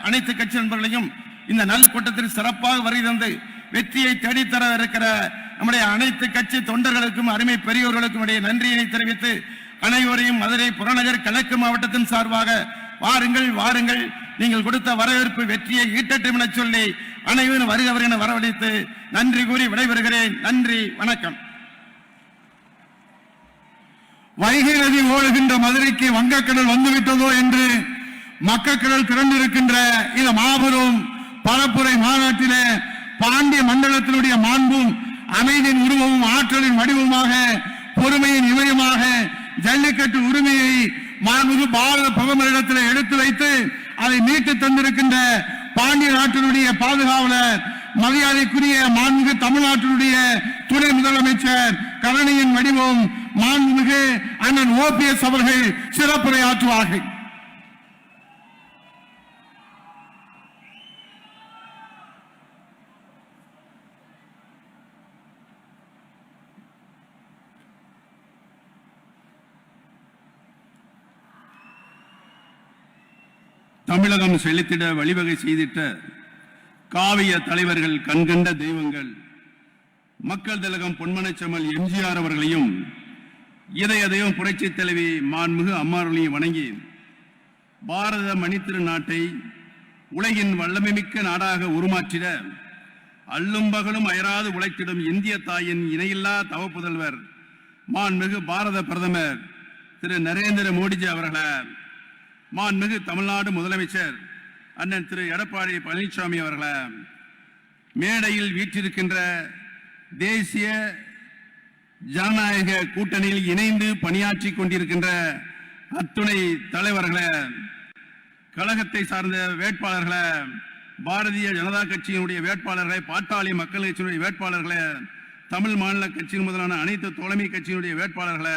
அனைத்து கட்சி நண்பர்களையும் இந்த நல்ல கூட்டத்தில் சிறப்பாக வருகை தந்து வெற்றியை தேடித்தர இருக்கிற நம்முடைய அனைத்து கட்சி தொண்டர்களுக்கும் அருமை பெரியோர்களுக்கும் இடையே நன்றியினை தெரிவித்து அனைவரையும் மதுரை புறநகர் கிழக்கு மாவட்டத்தின் சார்பாக வாருங்கள் வாருங்கள், நீங்கள் கொடுத்த வரவேற்பு வெற்றியை ஈட்டட்டும் என சொல்லி அனைவரும் வருகிறவர் என வரவழைத்து நன்றி கூறி விடைபெறுகிறேன். நன்றி, வணக்கம். வைகை நதி ஓடுகின்ற மதுரைக்கு வங்கக்கடல் வந்துவிட்டதோ என்று மக்கள் திரண்டிருக்கின்ற இந்த மாபெரும் பரப்புரை மாநாட்டிலே பாண்டிய மண்டலத்தினுடைய மாண்பும் அமைதியின் உருவமும் ஆற்றலின் வடிவமாக பொறுமையின் இமயமாக ஜல்லிக்கட்டு உரிமையை மாண்புமிகு பாரத பிரதமரிடத்தில் எடுத்து வைத்து அதை மீட்டு தந்திருக்கின்ற பாண்டிய நாட்டினுடைய பாதுகாவலர் மரியாதைக்குரிய மாண்புமிகு தமிழ்நாட்டினுடைய துணை முதலமைச்சர் கருணையின் வடிவம் மாண்புமிகு அண்ணன் OPS அவர்கள் சிறப்புரையாற்றுவார்கள். தமிழகம் செழித்திட வழிவகை செய்திட்ட காவிய தலைவர்கள், கண்கண்ட தெய்வங்கள், மக்கள் திலகம் பொன்மனச்செம்மல் MGR அவர்களையும் இதய தெய்வம் புரட்சி தலைவி மாண்புமிகு அம்மாவர்களையும் வணங்கி பாரத மணித்திரு நாட்டை உலகின் வல்லமைமிக்க நாடாக உருமாற்றிட அல்லும் பகலும் அயராது உழைத்திடும் இந்திய தாயின் இணையில்லா தவப்புதல்வர் மாண்புமிகு பாரத பிரதமர் திரு நரேந்திர மோடிஜி அவர்களை, மாண்புமிகு தமிழ்நாடு முதலமைச்சர் அண்ணன் திரு எடப்பாடி பழனிசாமி அவர்களை, மேடையில் வீற்றிருக்கின்ற தேசிய ஜனநாயக கூட்டணியில் இணைந்து பணியாற்றி கொண்டிருக்கின்ற அத்துணை தலைவர்களை, கழகத்தை சார்ந்த வேட்பாளர்களை, பாரதிய ஜனதா கட்சியினுடைய வேட்பாளர்களை, பாட்டாளி மக்கள் கட்சியினுடைய வேட்பாளர்களை, தமிழ் மாநில கட்சியின் முதலான அனைத்து தோழமை கட்சியினுடைய வேட்பாளர்களை,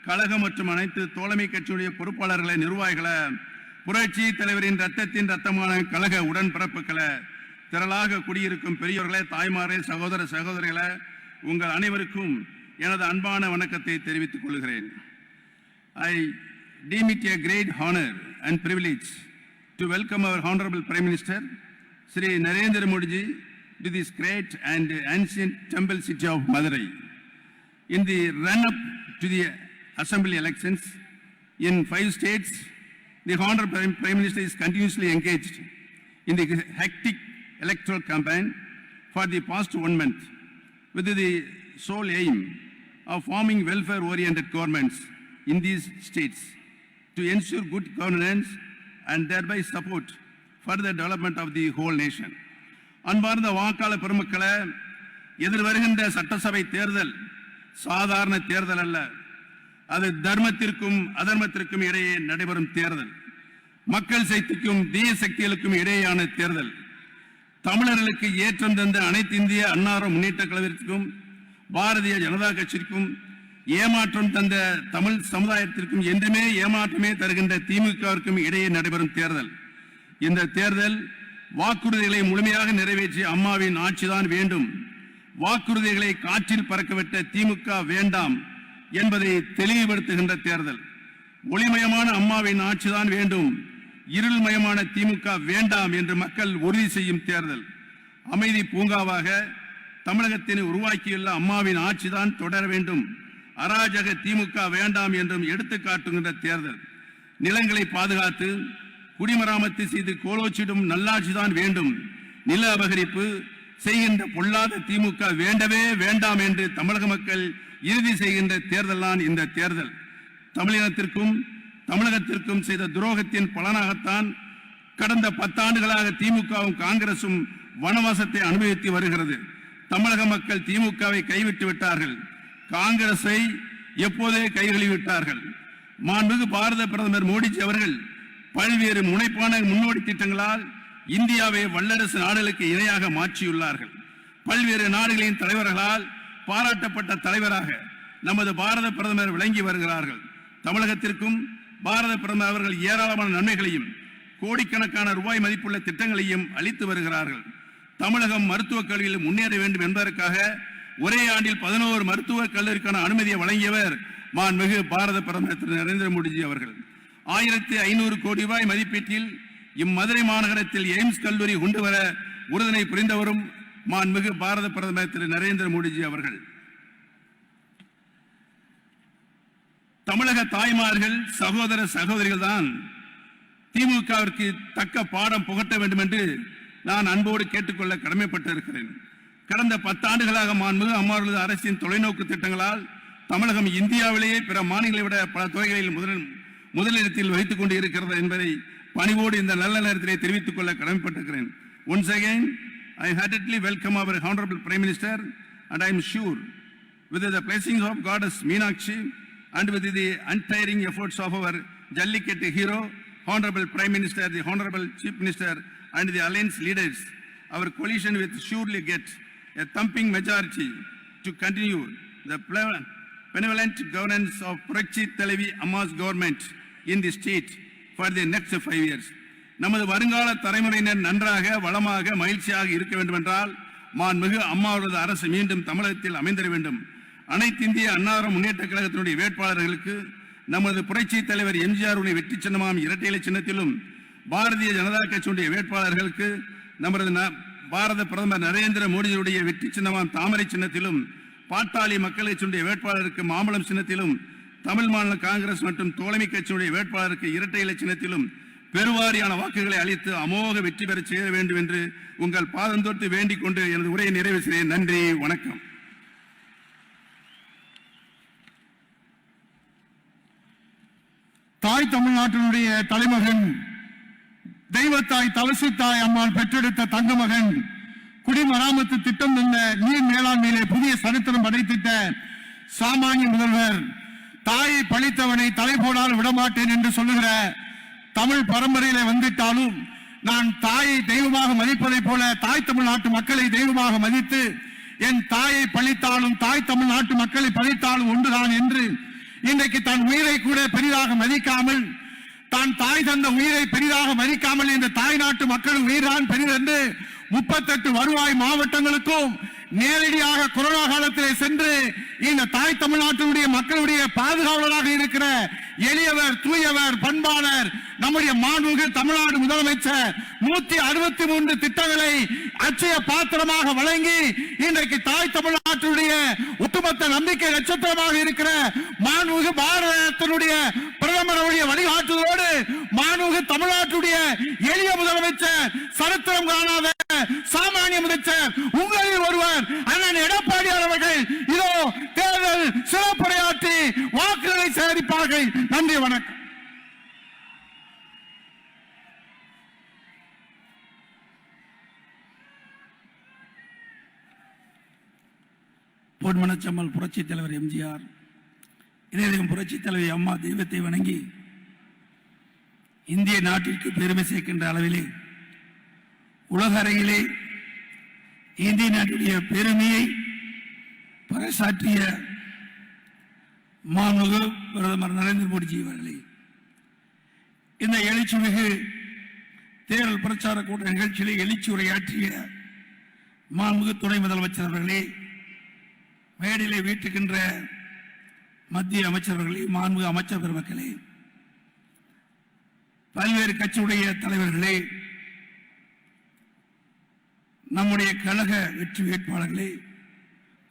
கழகம் மற்றும் அனைத்து தோழமை கட்சியினுடைய பொறுப்பாளர்களை, நிர்வாகிகளை, புரட்சி தலைவரின் ரத்தத்தின் ரத்தமான கழக உடன்பிறப்புகளை, திரளாக குடியிருக்கும் பெரியோர்களே, தாய்மாரே, சகோதர சகோதரிகளை, உங்கள் அனைவருக்கும் எனது அன்பான வணக்கத்தை தெரிவித்துக் கொள்கிறேன். I deem it a great honor and privilege to welcome our Honorable Prime Minister Shri Narendra Modi ji to this great and ancient temple city of Madurai. In the run-up to the Assembly elections in 5 states, the Honorable Prime Minister is continuously engaged in the hectic electoral campaign for the past 1 month with the sole aim of forming welfare-oriented governments in these states to ensure good governance and thereby support further development of the whole nation. அன்பார்ந்த வாக்காள பெருமக்களே, எதிர்வருகின்ற சட்டசபை தேர்தல் சாதாரண தேர்தல் அல்ல. அது தர்மத்திற்கும் அதர்மத்திற்கும் இடையே நடைபெறும் தேர்தல். மக்கள் சக்திக்கும் தீய சக்திகளுக்கும் இடையேயான தேர்தல். தமிழர்களுக்கு ஏற்றம் தந்த அனைத்து இந்திய அண்ணா முன்னேற்ற கழகத்திற்கும் பாரதிய ஜனதா கட்சிக்கும் ஏமாற்றம் தந்த தமிழ் சமுதாயத்திற்கும் என்றுமே ஏமாற்றமே தருகின்ற திமுகவிற்கும் இடையே நடைபெறும் தேர்தல். இந்த தேர்தல் வாக்குறுதிகளை முழுமையாக நிறைவேற்றி அம்மாவின் ஆட்சிதான் வேண்டும், வாக்குறுதிகளை காற்றில் பறக்கவிட்ட திமுக வேண்டாம் என்பதை தெளிவுபடுத்துகின்ற தேர்தல். ஒளிமயமான அம்மாவின் ஆட்சிதான் வேண்டும், இருள்மயமான திமுக வேண்டாம் என்று மக்கள் உறுதி செய்யும் தேர்தல். அமைதி பூங்காவாக தமிழகத்தினை உருவாக்கியுள்ள அம்மாவின் ஆட்சிதான் தொடர வேண்டும், அராஜக திமுக வேண்டாம் என்றும் எடுத்துக்காட்டுகின்ற தேர்தல். நிலங்களை பாதுகாத்து குடிமராமத்து செய்து கோலோச்சிடும் நல்லாட்சிதான் வேண்டும், நில அபகரிப்பு செய்கின்ற பொல்லாத திமுக வேண்டவே வேண்டாம் என்று தமிழக மக்கள் இறுதி செய்கின்ற தேர்தல் தான் இந்த தேர்தல். தமிழினத்திற்கும் தமிழகத்திற்கும் செய்த துரோகத்தின் பலனாகத்தான் கடந்த 10 ஆண்டுகளாக திமுகவும் காங்கிரசும் வனவாசத்தை அனுபவித்து வருகிறது. தமிழக மக்கள் திமுகவை கைவிட்டு விட்டார்கள், காங்கிரஸை எப்போதே கைகழுவிவிட்டார்கள். மாண்புமிகு பாரத பிரதமர் மோடிஜி அவர்கள் பல்வேறு முனைப்பான முன்னோடி திட்டங்களால் இந்தியாவை வல்லரசு நாடுகளுக்கு இணையாக மாற்றியுள்ளார்கள். பல்வேறு நாடுகளின் தலைவர்களால் பாராட்டப்பட்ட தலைவராக நமது பாரத பிரதமர் விளங்கி வருகிறார்கள். தமிழகத்திற்கும் பாரத பிரதமர் அவர்கள் ஏராளமான நன்மைகளையும் கோடிக்கணக்கான ரூபாய் மதிப்புள்ள திட்டங்களையும் அளித்து வருகிறார்கள். தமிழகம் மருத்துவக் கல்வியில் முன்னேற வேண்டும் என்பதற்காக ஒரே ஆண்டில் 11 மருத்துவக் கல்லூரிக்கான அனுமதியை வழங்கியவர் மாண்புமிகு பாரத பிரதமர் திரு நரேந்திர மோடிஜி அவர்கள். 1500 கோடி ரூபாய் மதிப்பீட்டில் இம்மதுரை மாநகரத்தில் எய்ம்ஸ் கல்லூரி கொண்டு வர உறுதுணை புரிந்தவரும் மாண்புமிகு பாரத பிரதமர் திரு நரேந்திர மோடிஜி அவர்கள். தமிழக தாய்மார்கள் சகோதர சகோதரிகள் தான் திமுகவிற்கு தக்க பாடம் புகட்ட வேண்டும் என்று நான் அன்போடு கேட்டுக்கொள்ள கடமைப்பட்டிருக்கிறேன். கடந்த 10 ஆண்டுகளாக மாண்புமிகு அம்மாவர்களது அரசின் தொலைநோக்கு திட்டங்களால் தமிழகம் இந்தியாவிலேயே பிற மாநிலங்களை விட பல துறைகளில் முதலிடத்தில் வைத்துக் கொண்டு இருக்கிறது என்பதை பணிவோடு இந்த நல்ல நேரத்திலே தெரிவித்துக் கொள்ள கடமைப்பட்டிருக்கிறேன். Once again, I heartily welcome our Honorable Prime Minister, and I am sure with the blessings of Goddess Meenakshi and with the untiring efforts of our Jallikettu hero, Honorable Prime Minister, the Honorable Chief Minister and the alliance leaders, our coalition will surely get a thumping majority to continue the benevolent governance of Puratchi Thalavi Amma's government in the state for the next 5 years. நமது வருங்கால தலைமுறையினர் நன்றாக வளமாக மகிழ்ச்சியாக இருக்க வேண்டும் என்றால் மாண்புமிகு அம்மாவரது அரசு மீண்டும் தமிழகத்தில் அமைந்திட வேண்டும். அனைத்து இந்திய அண்ணா முன்னேற்ற கழகத்தினுடைய வேட்பாளர்களுக்கு நமது புரட்சி தலைவர் எம்ஜிஆர் வெற்றி சின்னமாம் இரட்டை இலை சின்னத்திலும், பாரதிய ஜனதா கட்சியுடைய வேட்பாளர்களுக்கு நமது பாரத பிரதமர் நரேந்திர மோடியுடைய வெற்றி சின்னமாம் தாமரை சின்னத்திலும், பாட்டாளி மக்கள் கட்சியுடைய வேட்பாளருக்கு மாம்பழம் சின்னத்திலும், தமிழ் மாநில காங்கிரஸ் மற்றும் தோழமை கட்சியுடைய வேட்பாளருக்கு இரட்டை இலை சின்னத்திலும் பெருவாரியான வாக்குகளை அளித்து அமோக வெற்றி பெற செய்ய வேண்டும் என்று உங்கள் பாதந்தொட்டு வேண்டிக் கொண்டு எனது உரையை நிறைவு செய்கிறேன். நன்றி, வணக்கம். தாய் தமிழ்நாட்டினுடைய தலைமகன், தெய்வத்தாய் தவசித்தாய் அம்மாள் பெற்றெடுத்த தங்கமகன், குடிமராமத்து திட்டம் என்ற நீர் மேலாண்மையிலே புதிய சரித்திரம் படைத்திட்ட சாமானிய முதல்வர், தாயை பழித்தவனை தலை போடால் விடமாட்டேன் என்று சொல்லுகிற தமிழ் பரம்பரையிலே வந்துட்டாலும் நான் தாயை தெய்வமாக மதிப்பதை போல தாய் தமிழ்நாட்டு மக்களை தெய்வமாக மதித்து என் தாயை பழித்தாலும் தாய் தமிழ்நாட்டு மக்களை பழித்தாலும் ஒன்றுதான் என்று இன்றைக்கு தன் உயிரை கூட பெரிதாக மதிக்காமல், தான் தாய் தந்த உயிரை பெரிதாக மதிக்காமல் இந்த தாய் நாட்டு மக்கள் உயிர்தான் பெரிதென்று 38 வருவாய் மாவட்டங்களுக்கும் நேரடியாக கொரோனா காலத்திலே சென்று இந்த தாய் தமிழ்நாட்டினுடைய மக்களுடைய பாதுகாவலராக இருக்கிற எளியவர், தூயவர், பண்பாளர் நம்முடைய மாண்புமிகு தமிழ்நாடு முதலமைச்சர் 163 திட்டங்களை அச்சய பாத்திரமாக வழங்கி இன்றைக்கு தாய் தமிழ்நாட்டினுடைய ஒட்டுமொத்த நம்பிக்கை நட்சத்திரமாக இருக்கிற மாண்புமிகு பாரதத்தினுடைய பிரதமருடைய வழிகாட்டுதலோடு மாண்புமிகு தமிழ்நாட்டுடைய எளிய முதலமைச்சர், சரித்திரம் காணாத சாமானிய முதலமைச்சர் உங்களில் ஒருவர் அண்ணன் எடப்பாடியார் அவர்கள் இதோ தேர்தல் சிறப்புரையாற்றி வாக்குகளை சேகரிப்பார்கள். நன்றி, வணக்கம். பொன்மனச்செம்மல் புரட்சி தலைவர் எம்ஜிஆர், இதயம் புரட்சி தலைவி அம்மா தெய்வத்தை வணங்கி இந்திய நாட்டிற்கு பெருமை சேர்க்கின்ற அளவிலே உலக அரங்கிலே இந்திய நாட்டுடைய பெருமையை பறைசாற்றிய மாண்புமிகு பிரதமர் நரேந்திர மோடிஜி அவர்களே, இந்த எழுச்சிமிகு தேர்தல் பிரச்சார கூட்ட நிகழ்ச்சியிலே எழுச்சி உரையாற்றிய மாண்புமிகு துணை முதலமைச்சர் அவர்களே, மேடையிலே வீட்டுக்கின்ற மத்திய அமைச்சர்களே, மாண்புமிகு அமைச்சர் பெருமக்களே, பல்வேறு கட்சியுடைய தலைவர்களே, நம்முடைய கழக வெற்றி வேட்பாளர்களே,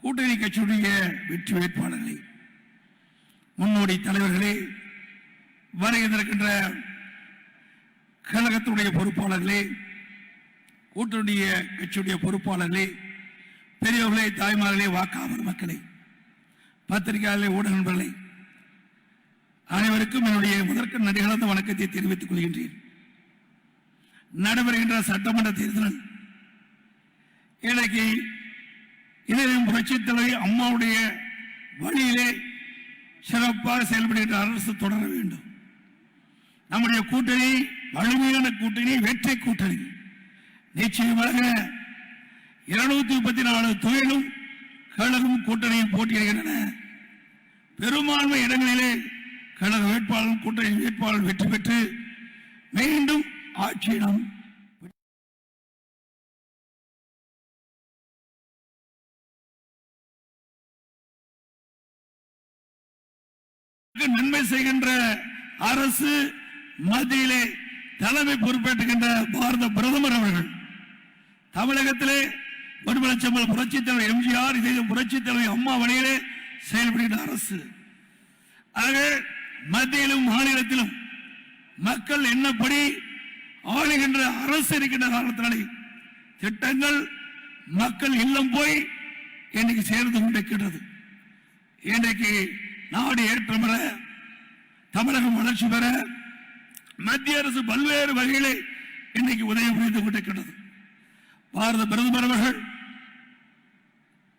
கூட்டணி கட்சியுடைய வெற்றி வேட்பாளர்களே, முன்னோடி தலைவர்களே, வருகின்ற கழகத்துடைய பொறுப்பாளர்களே, கூட்டணி கட்சியுடைய பொறுப்பாளர்களே, பெரியவர்களே, தாய்மார்களே, வாக்காளர் மக்களே, பத்திரிகையாளர்களே, ஊடக நண்பர்களே, அனைவருக்கும் என்னுடைய முதற்க நடிகர்ந்த வணக்கத்தை தெரிவித்துக் கொள்கின்றேன். நடைபெறுகின்ற சட்டமன்ற தேர்தல் இன்றைக்கு இதயம் புரட்சி தலைவி அம்மாவுடைய வழியிலே சிறப்பாக செயல்படுகின்ற அரசு தொடர வேண்டும். நம்முடைய கூட்டணி வலிமையான கூட்டணி, வெற்றி கூட்டணி. நிச்சயமாக 234 தொழிலும் கழகம் கூட்டணியும் போட்டியிடுகின்றன. பெரும்பான்மை இடங்களிலே கழக வேட்பாளர், கூட்டணி வேட்பாளர் வெற்றி பெற்று மீண்டும் ஆட்சியிடம் நன்மை செய்கின்ற அரசு மத்தியிலே தலைமை பொறுப்பேற்றுகின்ற பாரத பிரதமர் அவர்கள் தமிழகத்திலே பொன்மனச்செம்மல் புரட்சித் தலைவர் எம்ஜிஆர், இதே புரட்சித் தலைவர் அம்மா வழியிலே செயல்படுகின்ற அரசு. ஆக மத்தியிலும் மாநிலத்திலும் மக்கள் என்னப்படி ஆளுகின்ற அரசு இருக்கின்ற காரணத்தினாலே திட்டங்கள் மக்கள் இல்லம் போய் இன்னைக்கு சேர்ந்து கொண்டிருக்கின்றது. இன்றைக்கு நாடு ஏற்றம் பெற, தமிழகம் வளர்ச்சி பெற மத்திய அரசு பல்வேறு வகையிலே இன்னைக்கு உதவி புரிந்து கொண்டிருக்கின்றது. பாரத பிரதமர் அவர்கள்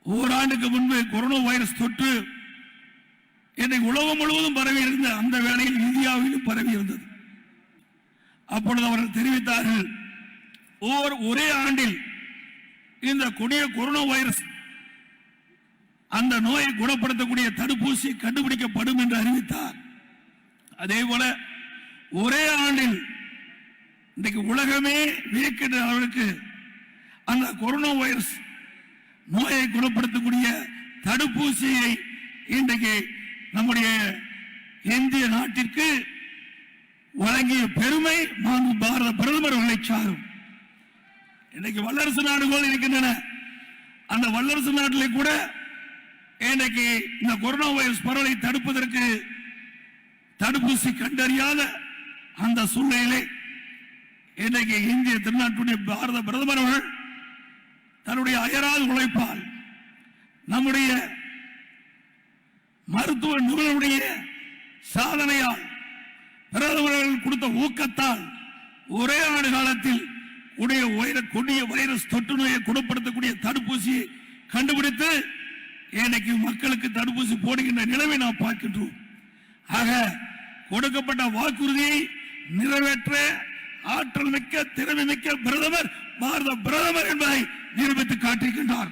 ஓராண்டுக்கு முன்பு கொரோனா வைரஸ் தொற்று இன்னைக்கு உலகம் முழுவதும் பரவி இருந்த அந்த வேளையில் இந்தியாவிலும் பரவி இருந்தது. அப்பொழுது அவர்கள் தெரிவித்தார்கள், ஒரே ஆண்டில் இந்த கொடிய கொரோனா வைரஸ் அந்த நோயை குணப்படுத்தக்கூடிய தடுப்பூசி கண்டுபிடிக்கப்படும் என்று அறிவித்தார். அதே போல ஒரே ஆண்டில் இன்றைக்கு உலகமே வியக்கின்ற அளவுக்கு அந்த கொரோனா வைரஸ் நோயை குணப்படுத்தக்கூடிய தடுப்பூசியை இன்றைக்கு நம்முடைய இந்திய நாட்டிற்கு வழங்கிய பெருமை பாரத பிரதமர் அவர்களை சாரும். இன்னைக்கு வல்லரசு நாடுகள் இருக்கின்றன. அந்த வல்லரசு நாட்டிலே கூட இன்றைக்கு இந்த கொரோனா வைரஸ் பரவலை தடுப்பதற்கு தடுப்பூசி கண்டறியாத அந்த சூழ்நிலையிலே இன்றைக்கு இந்திய திருநாட்டுடைய பாரத பிரதமர் அவர்கள் தன்னுடைய அயராத உழைப்பால், நம்முடைய மருத்துவ நிபுணருடைய சாதனையால், பிரதமர்கள் கொடுத்த ஊக்கத்தால் ஒரே ஆண்டு காலத்தில் கொடிய வைரஸ் தொற்று நோயை குணப்படுத்தக்கூடிய தடுப்பூசியை கண்டுபிடித்து இன்னைக்கு மக்களுக்கு தடுப்பூசி போடுகின்ற நிலைமை நாம் பார்க்கின்றோம். ஆக கொடுக்கப்பட்ட வாக்குறுதியை நிறைவேற்ற ஆற்றல் மிக்க, திறமை மிக்க பிரதமர் பாரத பிரதமர் என்பதை நிரூபித்து காட்டியிருக்கின்றார்.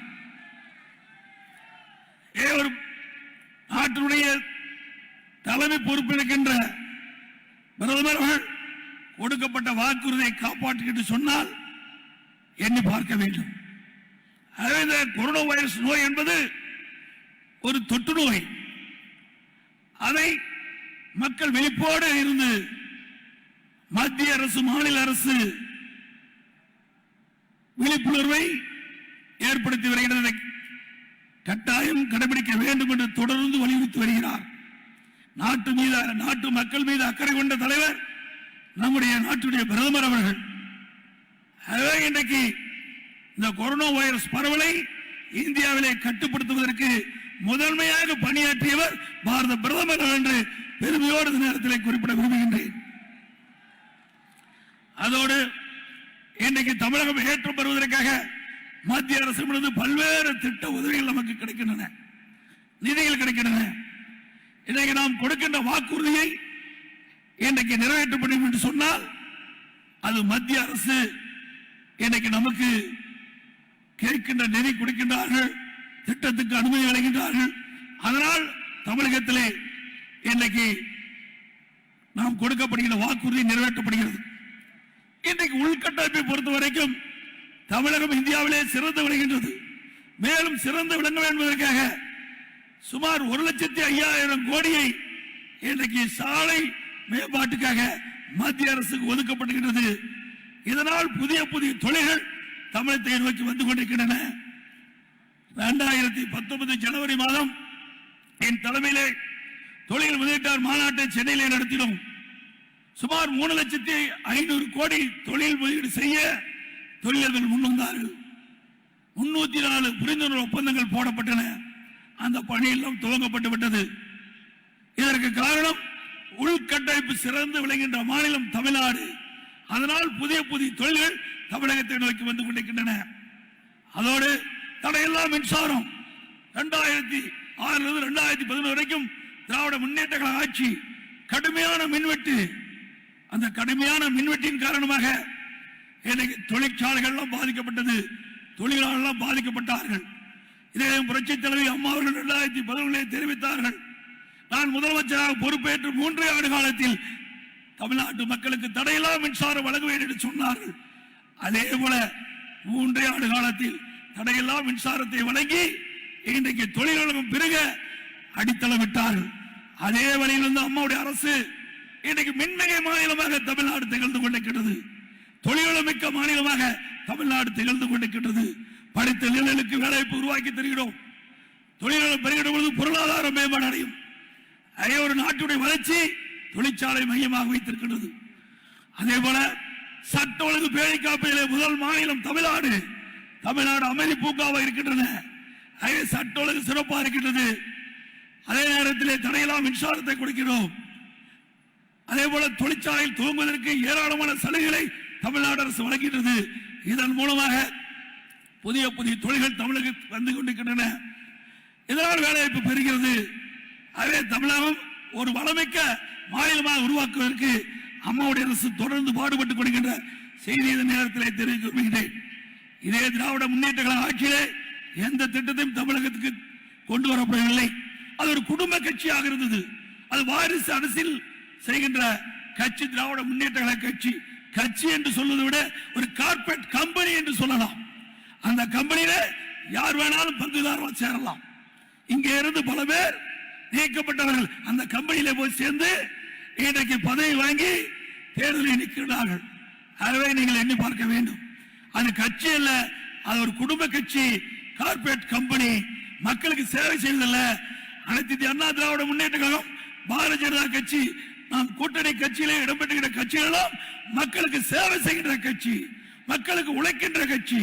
ஒரு நாட்டினுடைய தலைமை பொறுப்பிருக்கின்ற பிரதமர்கள் கொடுக்கப்பட்ட வாக்குறுதியை காப்பாற்றுகின்ற சொன்னால் எண்ணி பார்க்க வேண்டும். இந்த கொரோனா வைரஸ் நோய் என்பது ஒரு தொற்று நோய். அதை மக்கள் விழிப்போடு இருந்து மத்திய அரசு, மாநில அரசு விழிப்புணர்வை ஏற்படுத்தி வருகிறது. கட்டாயம் கடைபிடிக்க வேண்டும் என்று தொடர்ந்து வலியுறுத்தி வருகிறார். நாட்டு மக்கள் மீது அக்கறை கொண்ட தலைவர் நம்முடைய நாட்டுடைய பிரதமர் அவர்கள். இன்றைக்கு இந்த கொரோனா வைரஸ் பரவலை இந்தியாவிலே கட்டுப்படுத்துவதற்கு முதன்மையாக பணியாற்றியவர் பாரத பிரதமர் என்று பெருமையோடு இந்த நேரத்தில் குறிப்பிட விரும்புகின்றேன். அதோடு இன்றைக்கு தமிழகம் ஏற்றம் பெறுவதற்காக மத்திய அரசு பல்வேறு திட்ட உதவிகள் நமக்கு கிடைக்கின்றன, நிதிகள் கிடைக்கின்றன. இன்றைக்கு நாம் கொடுக்கின்ற வாக்குறுதியை இன்றைக்கு நிறைவேற்றப்படும் என்று சொன்னால் அது மத்திய அரசு இன்றைக்கு நமக்கு கேட்கின்ற நிதி கொடுக்கின்றார்கள், திட்டத்துக்கு அனுமதி வழங்குகின்றார்கள். அதனால் தமிழகத்திலே இன்றைக்கு நாம் கொடுக்கப்படுகின்ற வாக்குறுதி நிறைவேற்றப்படுகிறது. இன்றைக்கு உள்கட்டமைப்பை பொறுத்த வரைக்கும் தமிழகம் இந்தியாவிலே சிறந்து விளங்குகின்றது. மேலும் சிறந்து விளங்க வேண்டும் என்பதற்காக சுமார் 1,05,000 கோடியை இன்றைக்கு சாலை மேம்பாட்டுக்காக மத்திய அரசுக்கு ஒதுக்கப்படுகின்றது. இதனால் புதிய புதிய தொழில்கள் தமிழகத்தை நோக்கி வந்து கொண்டிருக்கின்றன. 2019 ஜனவரி மாதம் என் தலைமையிலே தொழில் முதலீட்டாளர் மாநாட்டை சென்னையிலே நடத்தினோம். சுமார் 3,500,000 கோடி தொழில் முதலீடு செய்ய தொழிலாளர்கள் முன்வந்தார்கள். 304 புரிந்துணர்வு ஒப்பந்தங்கள் போடப்பட்டன. அந்த பணியெல்லாம் துவங்கப்பட்டு விட்டது. இதற்கு காரணம் உள்கட்டமைப்பு சிறந்து விளங்குகின்ற மாநிலம் தமிழ்நாடு. அதனால் புதிய புதிய தொழில்கள் தமிழகத்தை நோக்கி வந்து கொண்டிருக்கின்றன. அதோடு தடையில்லா மின்சாரம் 2006 2011 வரைக்கும் திராவிட முன்னேற்ற கழக ஆட்சி கடுமையான மின்வெட்டு. அந்த கடுமையான மின்வெட்டின் காரணமாக இன்னைக்கு தொழிற்சாலைகள் பாதிக்கப்பட்டது, தொழிலாளர்கள் பாதிக்கப்பட்டார்கள். இதே புரட்சித் தலைவி அம்மா அவர்கள் 2011 தெரிவித்தார்கள், நான் முதலமைச்சராக பொறுப்பேற்று 3 ஆண்டு காலத்தில் தமிழ்நாட்டு மக்களுக்கு தடையில்லா மின்சாரம் வழங்குவேன் என்று சொன்னார்கள். அதே போல 3 ஆண்டு காலத்தில் தடையில்லா மின்சாரத்தை வழங்கி இன்றைக்கு தொழிலாளர்கள் பெருக அடித்தளம் விட்டார்கள். அதே வழியில் அம்மாவுடைய அரசு இன்னைக்கு மின்மிகை மாநிலமாக தமிழ்நாடு திகழ்ந்து கொண்டிருக்கிறது. தொழில்மிக்க மாநிலமாக தமிழ்நாடு திகழ்ந்து கொண்டிருக்கிறது. படித்த இளைஞர்களுக்கு வேலைவாய்ப்பு உருவாக்கி தருகிறோம். தொழில்கள் பெருகிடும் பொழுது பொருளாதார மேம்பாடு அடையும். அதே ஒரு நாட்டுடைய வளர்ச்சி தொழிற்சாலை மையமாக வைத்திருக்கிறது. அதே போல சட்ட ஒழுங்கு பேணி காப்பதிலே முதல் மாநிலம் தமிழ்நாடு. தமிழ்நாடு அமைதி பூங்காவாக இருக்கின்றன. அதே சட்ட ஒழுங்கு சிறப்பாக இருக்கின்றது. அதே நேரத்தில் தடையில்லா மின்சாரத்தை கொடுக்கிறோம். அதே போல தொழிற்சாலையில் துவங்குவதற்கு ஏராளமான சலுகைகளை தமிழ்நாடு அரசு வழங்குகின்றது. இதன் மூலமாக புதிய புதிய தொழில்கள் தமிழகத்தில் வந்து கொண்டிருக்கின்றன. இதனால் வேலைவாய்ப்பு பெறுகிறது. அதே தமிழகம் ஒரு வளமிக்க மாநிலமாக உருவாக்குவதற்கு அம்மாவுடைய அரசு தொடர்ந்து பாடுபட்டுக் கொண்டிருக்கின்ற செய்தி இந்த நேரத்தில் தெரிவிக்க விரும்புகிறேன். இதே திராவிட முன்னேற்ற கழக ஆட்சியிலே எந்த திட்டத்தையும் தமிழகத்துக்கு கொண்டு வரப்படவில்லை. அது ஒரு குடும்ப கட்சியாக இருந்தது. அது வாரிசு அரசியல் செய்கின்ற கட்சி திராவிட முன்னேற்ற கழக கட்சி. கட்சி என்று சொல்வதை விட ஒரு கார்பரேட் கம்பெனி என்று சொல்லலாம். அந்த கம்பெனியில யார் வேணாலும் பங்குதாரமாக சேரலாம். இங்கே இருந்து பல பேர் நீக்கப்பட்டவர்கள் அந்த கம்பெனியில போய் சேர்ந்து இன்றைக்கு பதவி வாங்கி தேர்தலில் நிற்கிறார்கள். ஆகவே நீங்கள் எண்ணி பார்க்க வேண்டும். அது கட்சி அல்ல, அது ஒரு குடும்ப கட்சி, கார்பரேட் கம்பெனி. மக்களுக்கு சேவை செய்வதில்லை. அனைத்து இந்திய அண்ணா திராவிட முன்னேற்ற கழகம், பாரதிய ஜனதா கட்சி, நாம் கூட்டணி கட்சியிலே இடம்பெற்றுகிற கட்சிகளெல்லாம் மக்களுக்கு சேவை செய்கின்ற கட்சி, மக்களுக்கு உழைக்கின்ற கட்சி.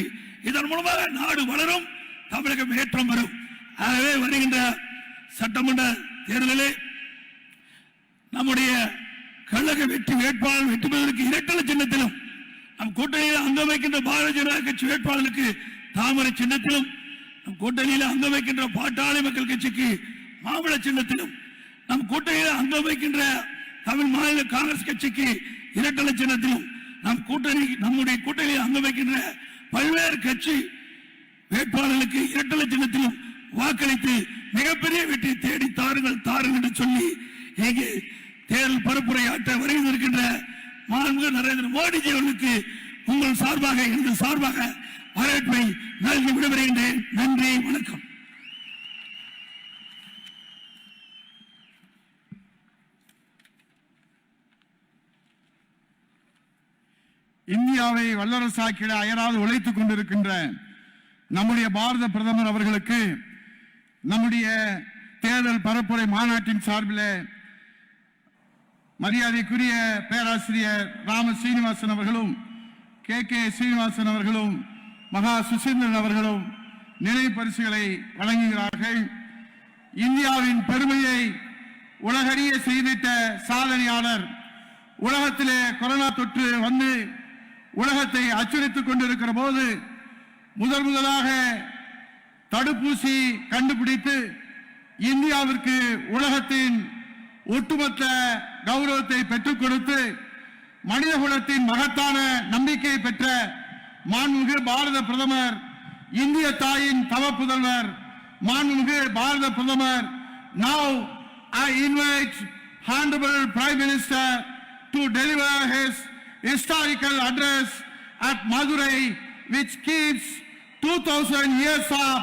இதன் மூலமாக நாடு வளரும், தமிழகம் ஏற்றம் வரும். ஆகவே வருகின்ற சட்டமன்ற தேர்தலிலே நம்முடைய கழக வெற்றி வேட்பாளர் வெற்றி பெறுவதற்கு இரட்டை சின்னத்திலும், நம் கூட்டணியில் அங்கம் வைக்கின்ற பாரதிய ஜனதா கட்சி வேட்பாளருக்கு தாமரை சின்னத்திலும், நம் கூட்டணியில் அங்கம் வைக்கின்ற பாட்டாளி மக்கள் கட்சிக்கு மாம்பழ சின்னத்திலும், நம் கூட்டணியில் அங்கம் வைக்கின்ற தமிழ் மாநில காங்கிரஸ் கட்சிக்கு இரட்டை சின்னத்திலும், நம்முடைய கூட்டணியில் அங்கம் வைக்கின்ற பல்வேறு கட்சி வேட்பாளர்களுக்கு இரட்டை சின்னத்திலும் வாக்களித்து மிகப்பெரிய வெற்றி தேடி தாருங்கள் என்று சொல்லி இங்கே தேர்தல் பரப்புரையாற்ற வருகின்ற மாண்புமிகு நரேந்திர மோடிஜி அவர்களுக்கு உங்கள் சார்பாக எனது சார்பாக வரவேற்பை நல்கி விடைபெறுகின்றேன். நன்றி, வணக்கம். இந்தியாவை வல்லரசாக்கிட அயராது உழைத்துக் கொண்டிருக்கின்ற நம்முடைய பாரத பிரதமர் அவர்களுக்கு நம்முடைய தேர்தல் பரப்புரை மாநாட்டின் சார்பில் மரியாதைக்குரிய பேராசிரியர் ராம சீனிவாசன் அவர்களும், கே சீனிவாசன் அவர்களும், மகா சுசீந்திரன் அவர்களும் நினைவு பரிசுகளை வழங்குகிறார்கள். இந்தியாவின் பெருமையை உலகறிய செய்திட்ட சாதனையாளர், உலகத்திலே கொரோனா தொற்று வந்து உலகத்தை அச்சுறுத்திக் கொண்டிருக்கிற போது முதலாக தடுப்பூசி கண்டுபிடித்து இந்தியாவிற்கு உலகத்தின் ஒட்டுமொத்த கௌரவத்தை பெற்றுக் கொடுத்து மனிதகுலத்தின் மகத்தான நம்பிக்கையை பெற்ற மாண்புமிகு பாரத பிரதமர், இந்திய தாயின் தவ புதல்வர் மாண்புமிகு பாரத பிரதமர். Now I invite Honorable Prime Minister to deliver his historical address at Madurai, which keeps 2000 years of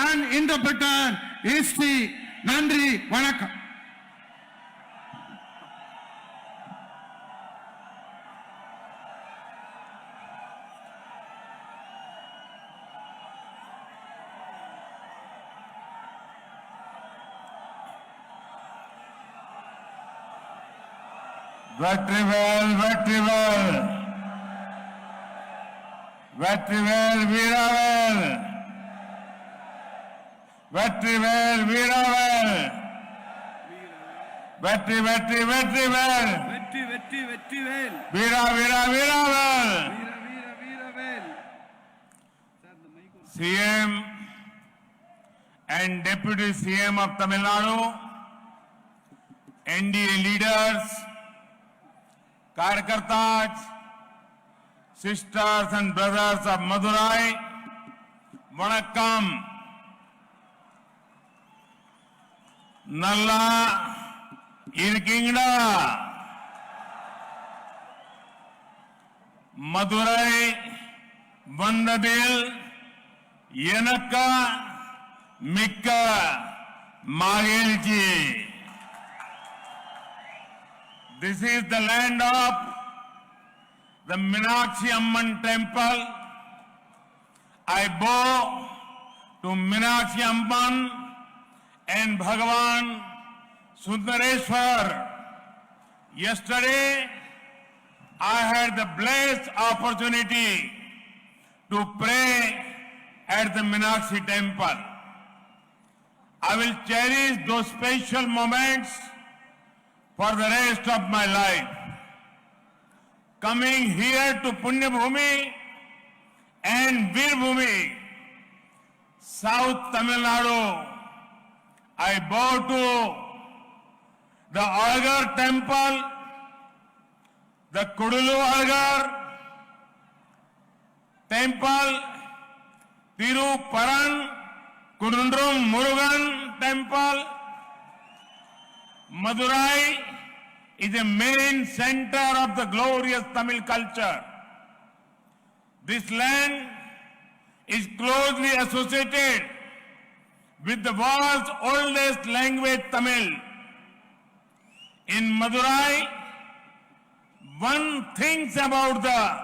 uninterpreted history. நன்றி, வணக்கம். வெற்றிவேல் வெற்றிவேல் வெற்றிவேல் வீரவேல் வெற்றிவேல் வீரவேல் வெற்றி வெற்றி வெற்றிவேல் வெற்றி வெற்றி வெற்றிவேல் வீரா வீரா வீரவேல். வீரவேல். CM and Deputy CM of Tamil Nadu, NDA leaders, Karyakartas, sisters and brothers of Madurai, Vanakkam. நல்லா இருக்கீங்களா? மதுரை வந்ததில் எனக்கு மிக்க மகிழ்ச்சி. This is the land of the Meenakshi Amman temple. I bow to Meenakshi Amman and Bhagavan Sundareshwar. Yesterday, I had the blessed opportunity to pray at the Meenakshi temple. I will cherish those special moments for the rest of my life. Coming here to Punya Bhumi and Veer Bhumi, South Tamil Nadu, I bow to the Algar temple, the Kudulu Algar temple, Tiruparan Kudundrum Murugan temple. Madurai is a main center of the glorious Tamil culture. This land is closely associated with the world's oldest language, Tamil. In Madurai, one thinks about the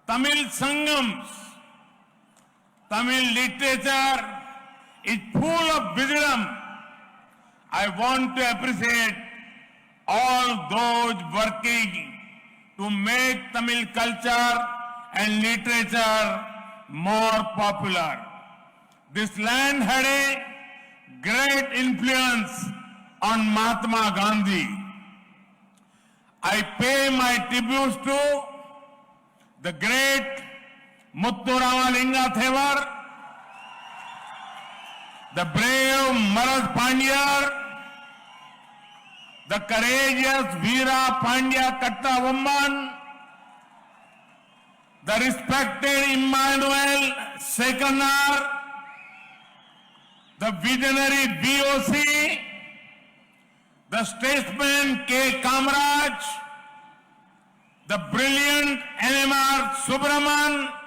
Tamil Sangams. Tamil literature is full of wisdom. I want to appreciate all those working to make Tamil culture and literature more popular. This land had a great influence on Mahatma Gandhi. I pay my tributes to the great Muthu Ramalinga Thevar, the brave Maharaj Pandya, the courageous Veera Pandya Kattabomman, the respected Emmanuel Sekanar, the visionary BOC, the statesman K. Kamaraj, the brilliant NMR Subraman,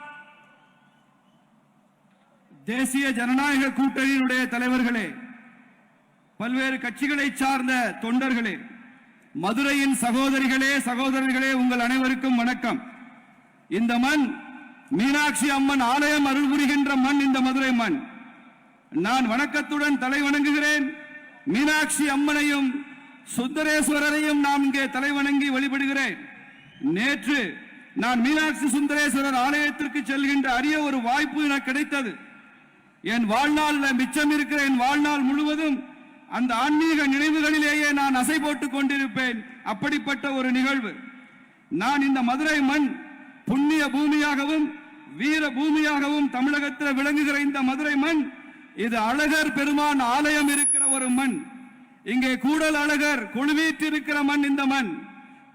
தேசிய ஜனநாயக கூட்டணியினுடைய தலைவர்களே, பல்வேறு கட்சிகளை சார்ந்த தொண்டர்களே, மதுரையின் சகோதரிகளே சகோதரர்களே, உங்கள் அனைவருக்கும் வணக்கம். இந்த மண் மீனாட்சி அம்மன் ஆலயம் அருள் புரிகின்ற மண் இந்த மதுரை மண். நான் வணக்கத்துடன் தலை வணங்குகிறேன். மீனாட்சி அம்மனையும் சுந்தரேஸ்வரரையும் நான் இங்கே தலை வணங்கி வழிபடுகிறேன். நேற்று நான் மீனாட்சி சுந்தரேஸ்வரர் ஆலயத்திற்கு செல்கின்ற அரிய ஒரு வாய்ப்பு எனக்கு கிடைத்தது. என் வாழ்நாளில் மிச்சம் இருக்கிற என் வாழ்நாள் முழுவதும் அந்த ஆன்மீக நினைவுகளிலேயே நான் அசை போட்டுக் கொண்டிருப்பேன். அப்படிப்பட்ட ஒரு நிகழ்வு. நான் இந்த மதுரை மண் புண்ணிய பூமியாகவும் வீர பூமியாகவும் தமிழகத்தில் விளங்குகிற இந்த மதுரை மண், இது அழகர் பெருமான் ஆலயம் இருக்கிற ஒரு மண். இங்கே கூடல் அழகர் கொழுவீற்றிருக்கிற மண் இந்த மண்.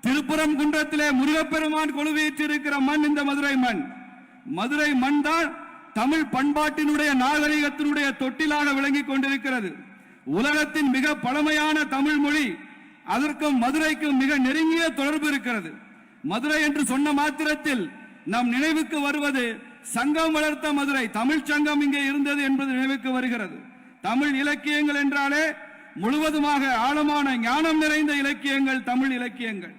திருப்புரம் குன்றத்திலே முருகப்பெருமான் கொழுவீற்றிருக்கிற மண் இந்த மதுரை மண். மதுரை மண் தான் தமிழ் பண்பாட்டினுடைய நாகரிகத்தினுடைய தொட்டிலாக விளங்கிக் கொண்டிருக்கிறது. உலகத்தின் மிக பழமையான தமிழ் மொழி, அதற்கும் மதுரைக்கும் மிக நெருங்கிய தொடர்பு இருக்கிறது. மதுரை என்று சொன்ன மாத்திரத்தில் நம் நினைவுக்கு வருவது சங்கம் வளர்த்த மதுரை, தமிழ் சங்கம் இங்கே இருந்தது என்பது நினைவுக்கு வருகிறது. தமிழ் இலக்கியங்கள் என்றாலே முழுவதுமாக ஆழமான ஞானம் நிறைந்த இலக்கியங்கள் தமிழ் இலக்கியங்கள்.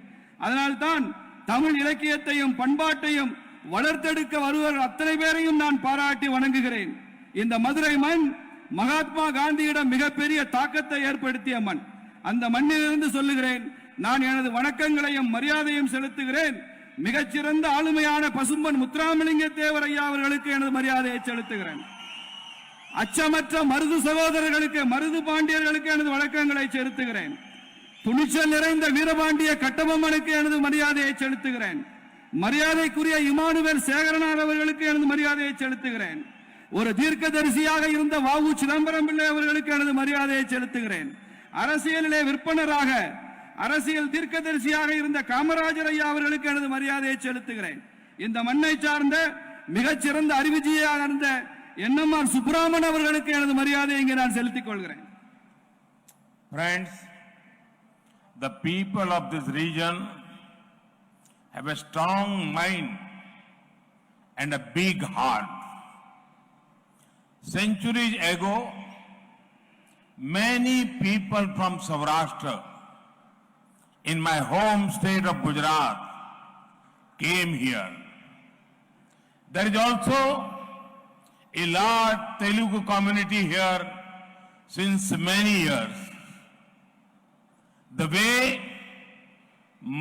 அதனால்தான் தமிழ் இலக்கியத்தையும் பண்பாட்டையும் வளர்த்தெடுக்க வருவர் அத்தனை பேரையும் நான் பாராட்டி வணங்குகிறேன். இந்த மதுரை மண் மகாத்மா காந்தியிடம் மிகப்பெரிய தாக்கத்தை ஏற்படுத்திய மண். அந்த மண்ணிலிருந்து சொல்லுகிறேன், நான் எனது வணக்கங்களையும் மரியாதையும் செலுத்துகிறேன். மிகச்சிறந்த ஆளுமையான பசும்பன் முத்துராமலிங்க தேவர் ஐயா அவர்களுக்கு எனது மரியாதையை செலுத்துகிறேன். அச்சமற்ற மருது சகோதரர்களுக்கு, மருது பாண்டியர்களுக்கு எனது வணக்கங்களை செலுத்துகிறேன். துணிச்சல் நிறைந்த வீரபாண்டிய கட்டபொம்மனுக்கு எனது மரியாதையை செலுத்துகிறேன். மரியாதைக்குரிய இமானுவேல் சேகரனார் அவர்களுக்கு எனது மரியாதையை செலுத்துகிறேன். ஒரு தீர்க்கதரிசியாக இருந்த வாவு சிதம்பரம் பிள்ளை அவர்களுக்கு எனது மரியாதையை செலுத்துகிறேன். அரசியலிலே விற்பனராக அரசியல் தீர்க்கதரிசியாக இருந்த காமராஜர் ஐயா அவர்களுக்கு எனது மரியாதையை செலுத்துகிறேன். இந்த மண்ணை சார்ந்த மிகச்சிறந்த அறிவுஜீவியாக இருந்த NMR சுப்ராமன் அவர்களுக்கு எனது மரியாதையை இங்கே நான் செலுத்திக் கொள்கிறேன். Friends, the people of this region have a strong mind and a big heart. Centuries ago, many people from Saurashtra in my home state of Gujarat came here. There is also a large Telugu community here since many years. The way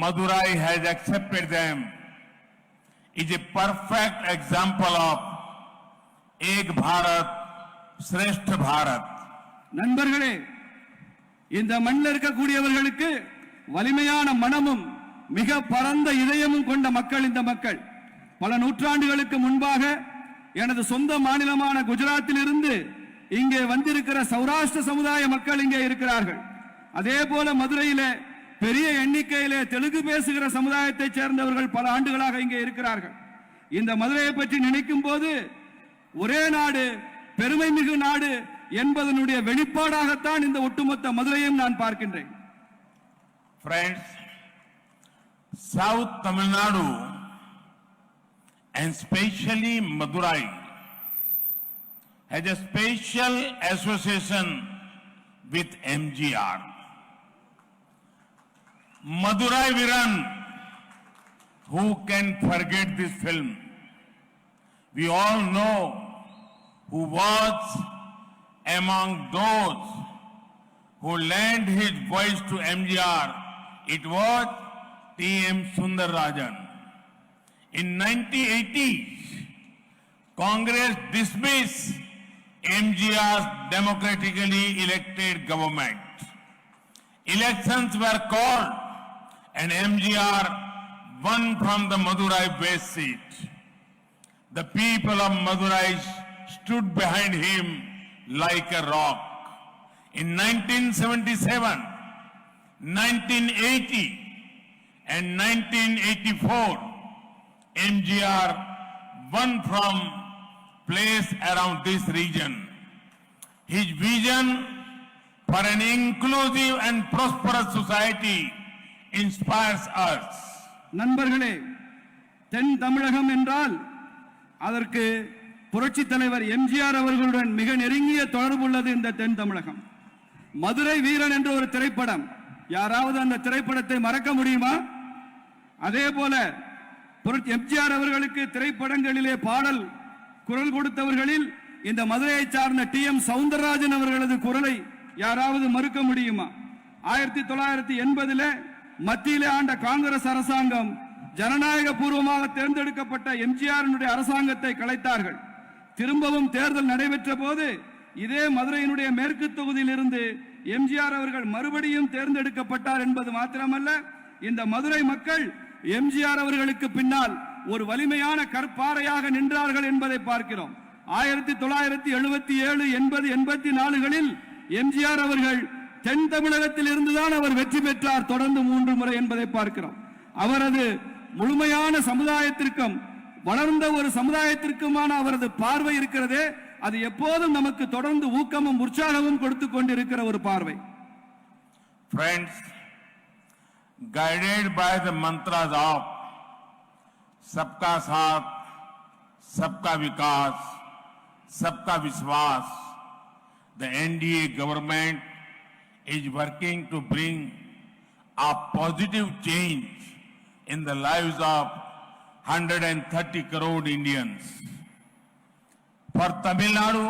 Madurai has accepted them is a perfect example of Ek Bharat, Shrestha Bharat. நண்பர்களே, இந்த மண்ணில் இருக்கக்கூடியவர்களுக்கு வலிமையான மனமும் மிக பரந்த இதயமும் கொண்ட மக்கள் இந்த மக்கள். பல நூற்றாண்டுகளுக்கு முன்பாக எனது சொந்த மாநிலமான குஜராத்தில் இருந்து இங்கே வந்திருக்கிற சௌராஷ்டிர சமுதாய மக்கள் இங்கே இருக்கிறார்கள். அதே போல மதுரையிலே பெரிய எண்ணிக்கையிலே தெலுங்கு பேசுகிற சமுதாயத்தைச் சேர்ந்தவர்கள் பல ஆண்டுகளாக இங்கே இருக்கிறார்கள். இந்த மதுரையை பற்றி நினைக்கும் போது ஒரே நாடு, பெருமை மிகு நாடு என்பதனுடைய வெளிப்பாடாகத்தான் இந்த ஒட்டுமொத்த மதுரையும் நான் பார்க்கின்றேன். Friends, South Tamil Nadu and especially Madurai has a special association with MGR. Madurai Viran, who can forget this film? We all know who was among those who lent his voice to MGR. It was T.M. Sundararajan. In 1980s, Congress dismissed MGR's democratically elected government. Elections were called and MGR won from the Madurai West seat. The people of Madurai stood behind him like a rock. In 1977, 1980 and 1984, MGR won from place around this region. His vision for an inclusive and prosperous society inspires us. நண்பர்களே, தென் தமிழகம் என்றால் அதற்கு புரட்சி தலைவர் எம்ஜிஆர் அவர்களுடன் மிக நெருங்கிய தொடர்பு உள்ளது. இந்த தென் தமிழகம் மதுரை வீரன் என்ற ஒரு திரைப்படம், யாராவது அந்த திரைப்படத்தை மறக்க முடியுமா? அதே போல எம்ஜிஆர் அவர்களுக்கு திரைப்படங்களிலே பாடல் குரல் கொடுத்தவர்களில் இந்த மதுரையை சார்ந்த T.M. சௌந்தரராஜன் அவர்களது குரலை யாராவது மறுக்க முடியுமா? 1980 மத்தியிலே ஆண்ட காங்கிரஸ் அரசாங்கம் ஜனநாயக பூர்வமாக தேர்ந்தெடுக்கப்பட்ட எம்ஜிஆர் அரசாங்கத்தை கலைத்தார்கள். திரும்பவும் தேர்தல் நடைபெற்ற போது இதே மதுரையினுடைய மேற்கு தொகுதியில் இருந்து எம்ஜிஆர் அவர்கள் மறுபடியும் தேர்ந்தெடுக்கப்பட்டார் என்பது மாத்திரமல்ல, இந்த மதுரை மக்கள் எம்ஜிஆர் அவர்களுக்கு பின்னால் ஒரு வலிமையான கற்பாறையாக நின்றார்கள் என்பதை பார்க்கிறோம். 1977, 80, 84களில் எம்ஜிஆர் அவர்கள் தென் தமிழகத்தில் இருந்துதான் அவர் வெற்றி பெற்றார், தொடர்ந்து 3 முறை என்பதை பார்க்கிறோம். அவரது முழுமையான சமுதாயத்திற்கும் வளர்ந்த ஒரு சமுதாயத்திற்குமான அவரது பார்வை இருக்கிறதே, அது எப்போதும் நமக்கு தொடர்ந்து ஊக்கமும் உற்சாகமும் கொடுத்துக் கொண்டிருக்கிற ஒரு பார்வை. Friends, guided by the mantras of Sabka Saath, Sabka Vikas, Sabka Vishwas, the NDA government is working to bring a positive change in the lives of 130 crore Indians. For Tamil Nadu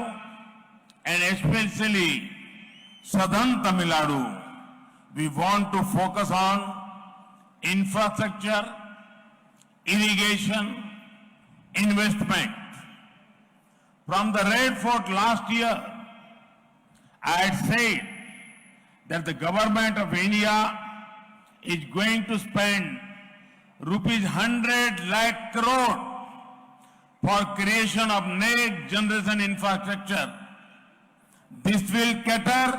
and especially southern Tamil Nadu, we want to focus on infrastructure, irrigation, investment. From the Red Fort last year, I had said that the government of India is going to spend rupees 100 lakh crore for creation of next generation infrastructure. This will cater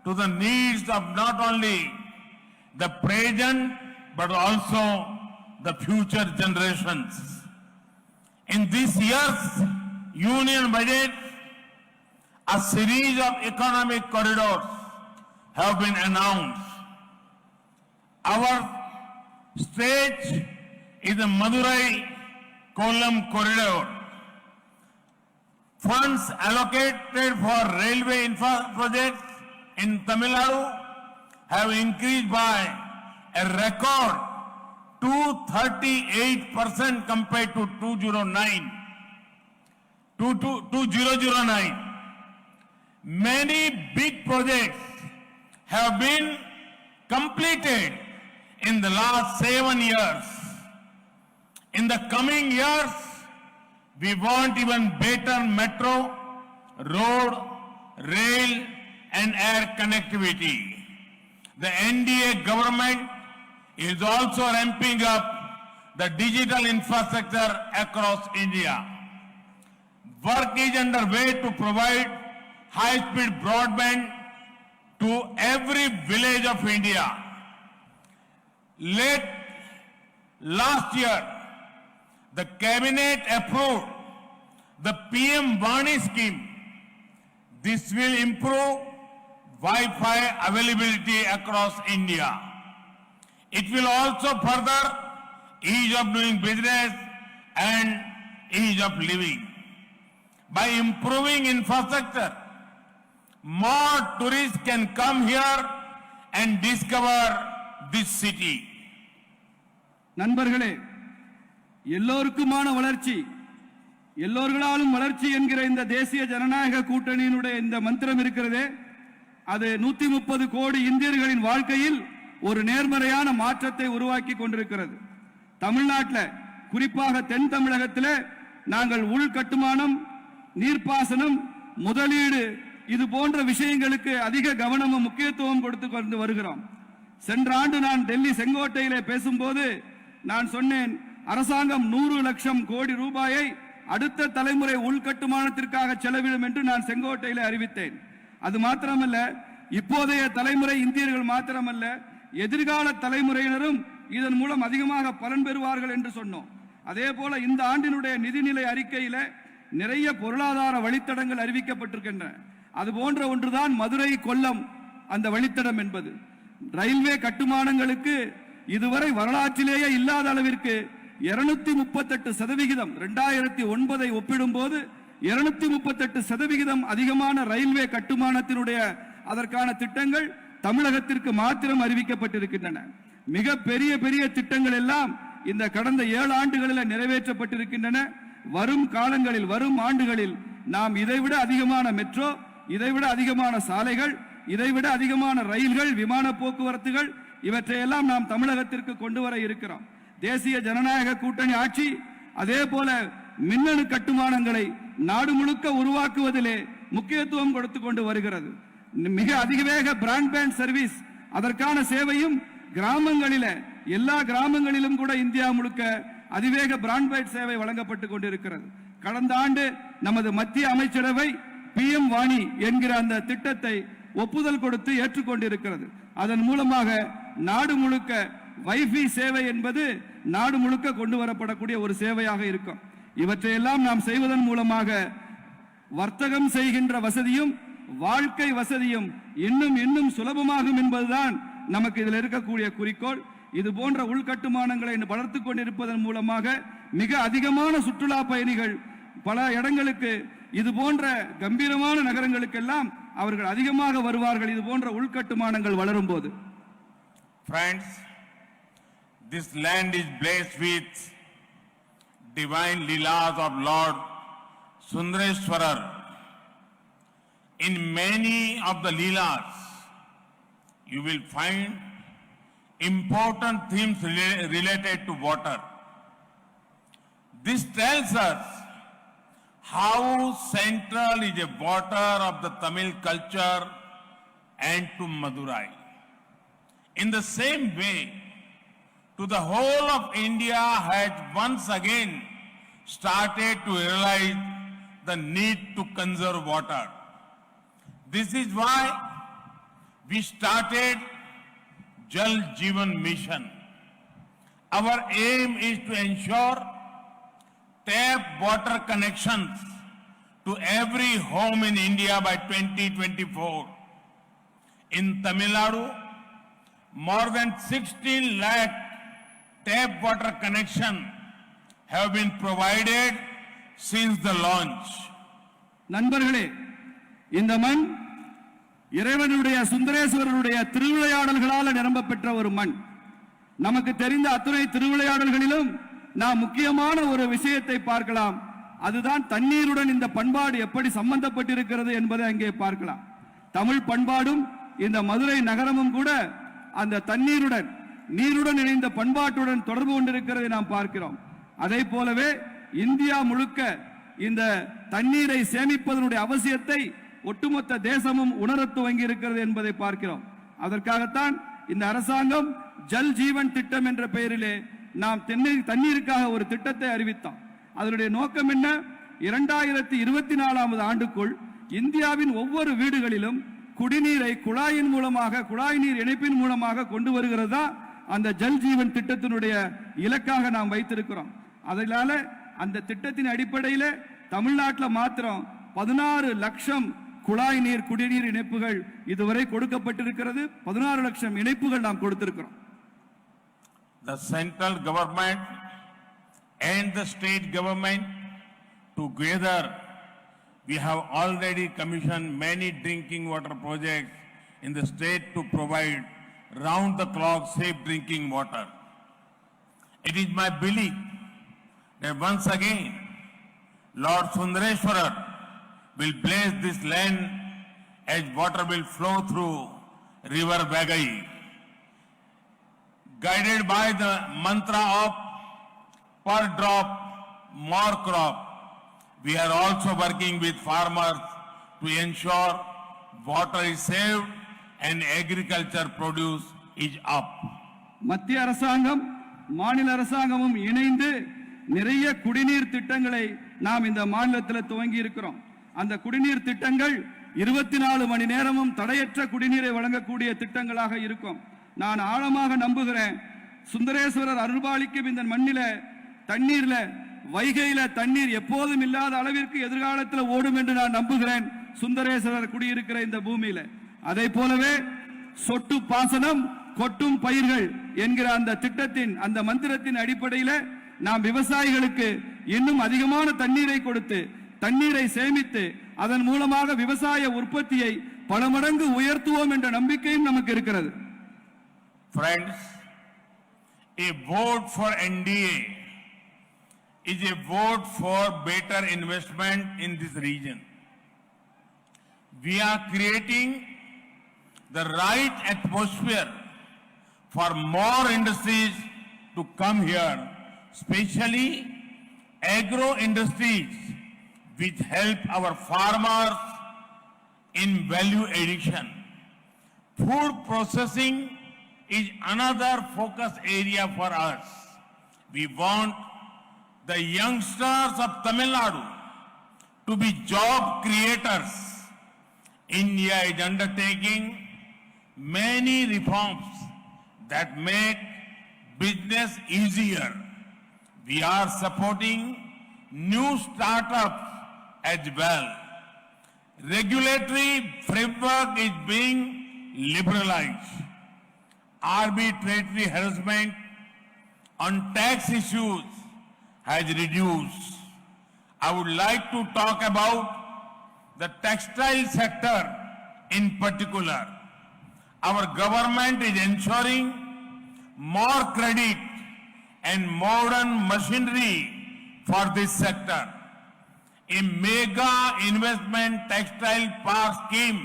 to the needs of not only the present but also the future generations. In this year's union budget, a series of economic corridors have been announced. Our stage is the Madurai-Kollam corridor. Funds allocated for railway infra projects in Tamil Nadu have increased by a record 238% compared to 2009. Many big projects have been completed in the last 7 years. In the coming years, we want even better metro, road, rail and air connectivity. The NDA government is also ramping up the digital infrastructure across India. Work is underway to provide high-speed broadband to every village of India. Last year, the cabinet approved the PM Vani scheme. This will improve Wi-Fi availability across India. It will also further ease of doing business and ease of living. By improving infrastructure, more tourists can come here and discover this city. நண்பர்களே, எல்லோருக்குமான வளர்ச்சி, எல்லோர்களாலும் வளர்ச்சி என்கிற இந்த தேசிய ஜனநாயக கூட்டணியினுடைய இந்த மந்திரம் இருக்கிறதே, அது 130 கோடி இந்தியர்களின் வாழ்க்கையில் ஒரு நேர்மறையான மாற்றத்தை உருவாக்கி கொண்டிருக்கிறது. தமிழ்நாட்டில், குறிப்பாக தென் தமிழகத்தில் நாங்கள் உள்கட்டுமானம், நீர்ப்பாசனம், முதலீடு இது போன்ற விஷயங்களுக்கு அதிக கவனமும் முக்கியத்துவம் கொடுத்து கொண்டு வருகிறோம். சென்ற ஆண்டு நான் டெல்லி செங்கோட்டையிலே பேசும்போது நான் சொன்னேன், அரசாங்கம் 100 லட்சம் கோடி ரூபாயை அடுத்த தலைமுறை உள்கட்டுமானத்திற்காக செலவிடும் என்று நான் செங்கோட்டையிலே அறிவித்தேன். அது மாத்திரமல்ல, இப்போதைய தலைமுறை இந்தியர்கள் மாத்திரமல்ல, எதிர்கால தலைமுறையினரும் இதன் மூலம் அதிகமாக பலன் பெறுவார்கள் என்று சொன்னோம். அதே போல இந்த ஆண்டினுடைய நிதிநிலை அறிக்கையில நிறைய பொருளாதார வழித்தடங்கள் அறிவிக்கப்பட்டிருக்கின்றன. அது போன்ற ஒன்றுதான் மதுரை கொல்லம் அந்த வழித்தடம் என்பது. ரயில்வே கட்டுமானங்களுக்கு இதுவரை வரலாற்றிலேயே இல்லாத அளவிற்கு 238% 2009 ஒப்பிடும்போது 238% அதிகமான ரயில்வே கட்டுமானத்தினுடைய அதற்கான திட்டங்கள் தமிழகத்திற்கு மாத்திரம் அறிவிக்கப்பட்டிருக்கின்றன. மிக பெரிய பெரிய திட்டங்கள் எல்லாம் இந்த கடந்த 7 ஆண்டுகளில் நிறைவேற்றப்பட்டிருக்கின்றன. வரும் காலங்களில், வரும் ஆண்டுகளில் நாம் இதைவிட அதிகமான மெட்ரோ, இதைவிட அதிகமான சாலைகள், இதைவிட அதிகமான ரயில்கள், விமான போக்குவரத்துகள் இவற்றையெல்லாம் நாம் தமிழகத்திற்கு கொண்டு வர இருக்கிறோம். தேசிய ஜனநாயக கூட்டணி ஆட்சி அதே போல மின்னணு கட்டுமானங்களை நாடு முழுக்க உருவாக்குவதிலே முக்கியத்துவம் கொடுத்து கொண்டு வருகிறது. மிக அதிவேக பிராட்பேண்ட் சர்வீஸ், அதற்கான சேவையும் கிராமங்களில, எல்லா கிராமங்களிலும் கூட இந்தியா முழுக்க அதிவேக பிராட்பேண்ட் சேவை வழங்கப்பட்டு கொண்டிருக்கிறது. கடந்த ஆண்டு நமது மத்திய அமைச்சரவை PM வாணி என்கிற அந்த திட்டத்தை ஒப்புதல் கொடுத்து ஏற்றுக்கொண்டிருக்கிறது. அதன் மூலமாக நாடு முழுக்க வைஃபை சேவை என்பது நாடு முழுக்க கொண்டு வரப்படக்கூடிய ஒரு சேவையாக இருக்கும். இவற்றையெல்லாம் நாம் செய்வதன் மூலமாக வர்த்தகம் செய்கின்ற வசதியும் வாழ்க்கை வசதியும் இன்னும் இன்னும் சுலபமாகும் என்பதுதான் நமக்கு இதில் இருக்கக்கூடிய குறிக்கோள். இது போன்ற உள்கட்டுமானங்களை வளர்த்துக் கொண்டிருப்பதன் மூலமாக மிக அதிகமான சுற்றுலா பயணிகள் பல இடங்களுக்கு, இது போன்ற கம்பீரமான நகரங்களுக்கெல்லாம் அவர்கள் அதிகமாக வருவார்கள், இது போன்ற உள்கட்டுமானங்கள் வளரும் போது. Friends, this land is blessed with divine leelas of Lord Sundareswarar. In many of the leelas, you will find important themes related to water. This tells us how central is the water of the Tamil culture and to Madurai. In the same way, to the whole of India has once again started to realize the need to conserve water. This is why we started Jal Jeevan Mission. Our aim is to ensure tap water connections to every home in India by 2024. In Tamil Nadu, more than 16 lakh tap water connection have been provided since the launch. நண்பர்களே, இந்த மண் இறைவனுடைய சுந்தரேஸ்வரனுடைய திருவிளையாடல்களால் நிரம்ப பெற்ற ஒரு மண். நமக்கு தெரிந்த அத்துணை திருவிளையாடல்களிலும் நாம் முக்கியமான ஒரு விஷயத்தை பார்க்கலாம். அதுதான் தண்ணீருடன் இந்த பண்பாடு எப்படி சம்பந்தப்பட்டிருக்கிறது என்பதை அங்கே பார்க்கலாம். தமிழ் பண்பாடும் இந்த மதுரை நகரமும் கூட அந்த தண்ணீருடன் நீருடன் இணைந்த பண்பாட்டுடன் தொடர்பு கொண்டிருக்கிறதை நாம் பார்க்கிறோம். அதே போலவே இந்தியா முழுக்க இந்த தண்ணீரை சேமிப்பதனுடைய அவசியத்தை ஒட்டுமொத்த தேசமும் உணரத் துவங்கி இருக்கிறது என்பதை பார்க்கிறோம். அதற்காகத்தான் இந்த அரசாங்கம் ஜல் ஜீவன் திட்டம் என்ற பெயரிலே நாம் தண்ணீருக்காக ஒரு திட்டத்தை அறிவித்தோம். அதனுடைய நோக்கம் என்ன? 2024 ஆண்டுக்குள் இந்தியாவின் ஒவ்வொரு வீடுகளிலும் குடிநீரை குழாயின் மூலமாக, குழாய் நீர் இணைப்பின் மூலமாக கொண்டு வருகிறதா அந்த ஜல் ஜீவன் திட்டத்தினுடைய இலக்காக நாம் வைத்திருக்கிறோம். அதனால அந்த திட்டத்தின் அடிப்படையில் தமிழ்நாட்டில் மாத்திரம் 16 லட்சம் குழாய் நீர் குடிநீர் இணைப்புகள் இதுவரை கொடுக்கப்பட்டிருக்கிறது. 16 லட்சம் இணைப்புகள் நாம் கொடுத்திருக்கிறோம். The central government and the state government together, we have already commissioned many drinking water projects in the state to provide round-the-clock safe drinking water. It is my belief that once again, Lord Sundareswarar will bless this land as water will flow through river Vagai. Guided by the mantra of per drop, more crop, we are also working with farmers to ensure water is saved and agriculture produce is up. மத்திய அரசாங்கம் மாநில அரசாங்கமும் இணைந்து நிறைய குடிநீர் திட்டங்களை நாம் இந்த மாநிலத்தில் துவங்கி இருக்கிறோம். அந்த குடிநீர் திட்டங்கள் 24 மணி நேரமும் தடையற்ற குடிநீரை வழங்கக்கூடிய திட்டங்களாக இருக்கும். நான் ஆழமாக நம்புகிறேன், சுந்தரேஸ்வரர் அருள்பாலிக்கும் இந்த மண்ணில தண்ணீர்ல வைகையில தண்ணீர் எப்போதும் இல்லாத அளவிற்கு எதிர்காலத்தில் ஓடும் என்று நான் நம்புகிறேன். சுந்தரேஸ்வரர் குடியிருக்கிற இந்த பூமியில அதே போலவே சொட்டு பாசனம் கொட்டும் பயிர்கள் என்கிற அந்த திட்டத்தின் அந்த மந்திரத்தின் அடிப்படையில் நாம் விவசாயிகளுக்கு இன்னும் அதிகமான தண்ணீரை கொடுத்து தண்ணீரை சேமித்து அதன் மூலமாக விவசாய உற்பத்தியை பல மடங்கு உயர்த்துவோம் என்ற நம்பிக்கையும் நமக்கு இருக்கிறது. Friends, a vote for NDA is a vote for better investment in this region. We are creating the right atmosphere for more industries to come here, especially agro industries which help our farmers in value addition. Food processing is another focus area for us. We want the youngsters of Tamil Nadu to be job creators. India is undertaking many reforms that make business easier. We are supporting new startups as well. Regulatory framework is being liberalized. Arbitrary harassment on tax issues has reduced. I would like to talk about the textile sector in particular. Our government is ensuring more credit and modern machinery for this sector. A mega investment textile park scheme,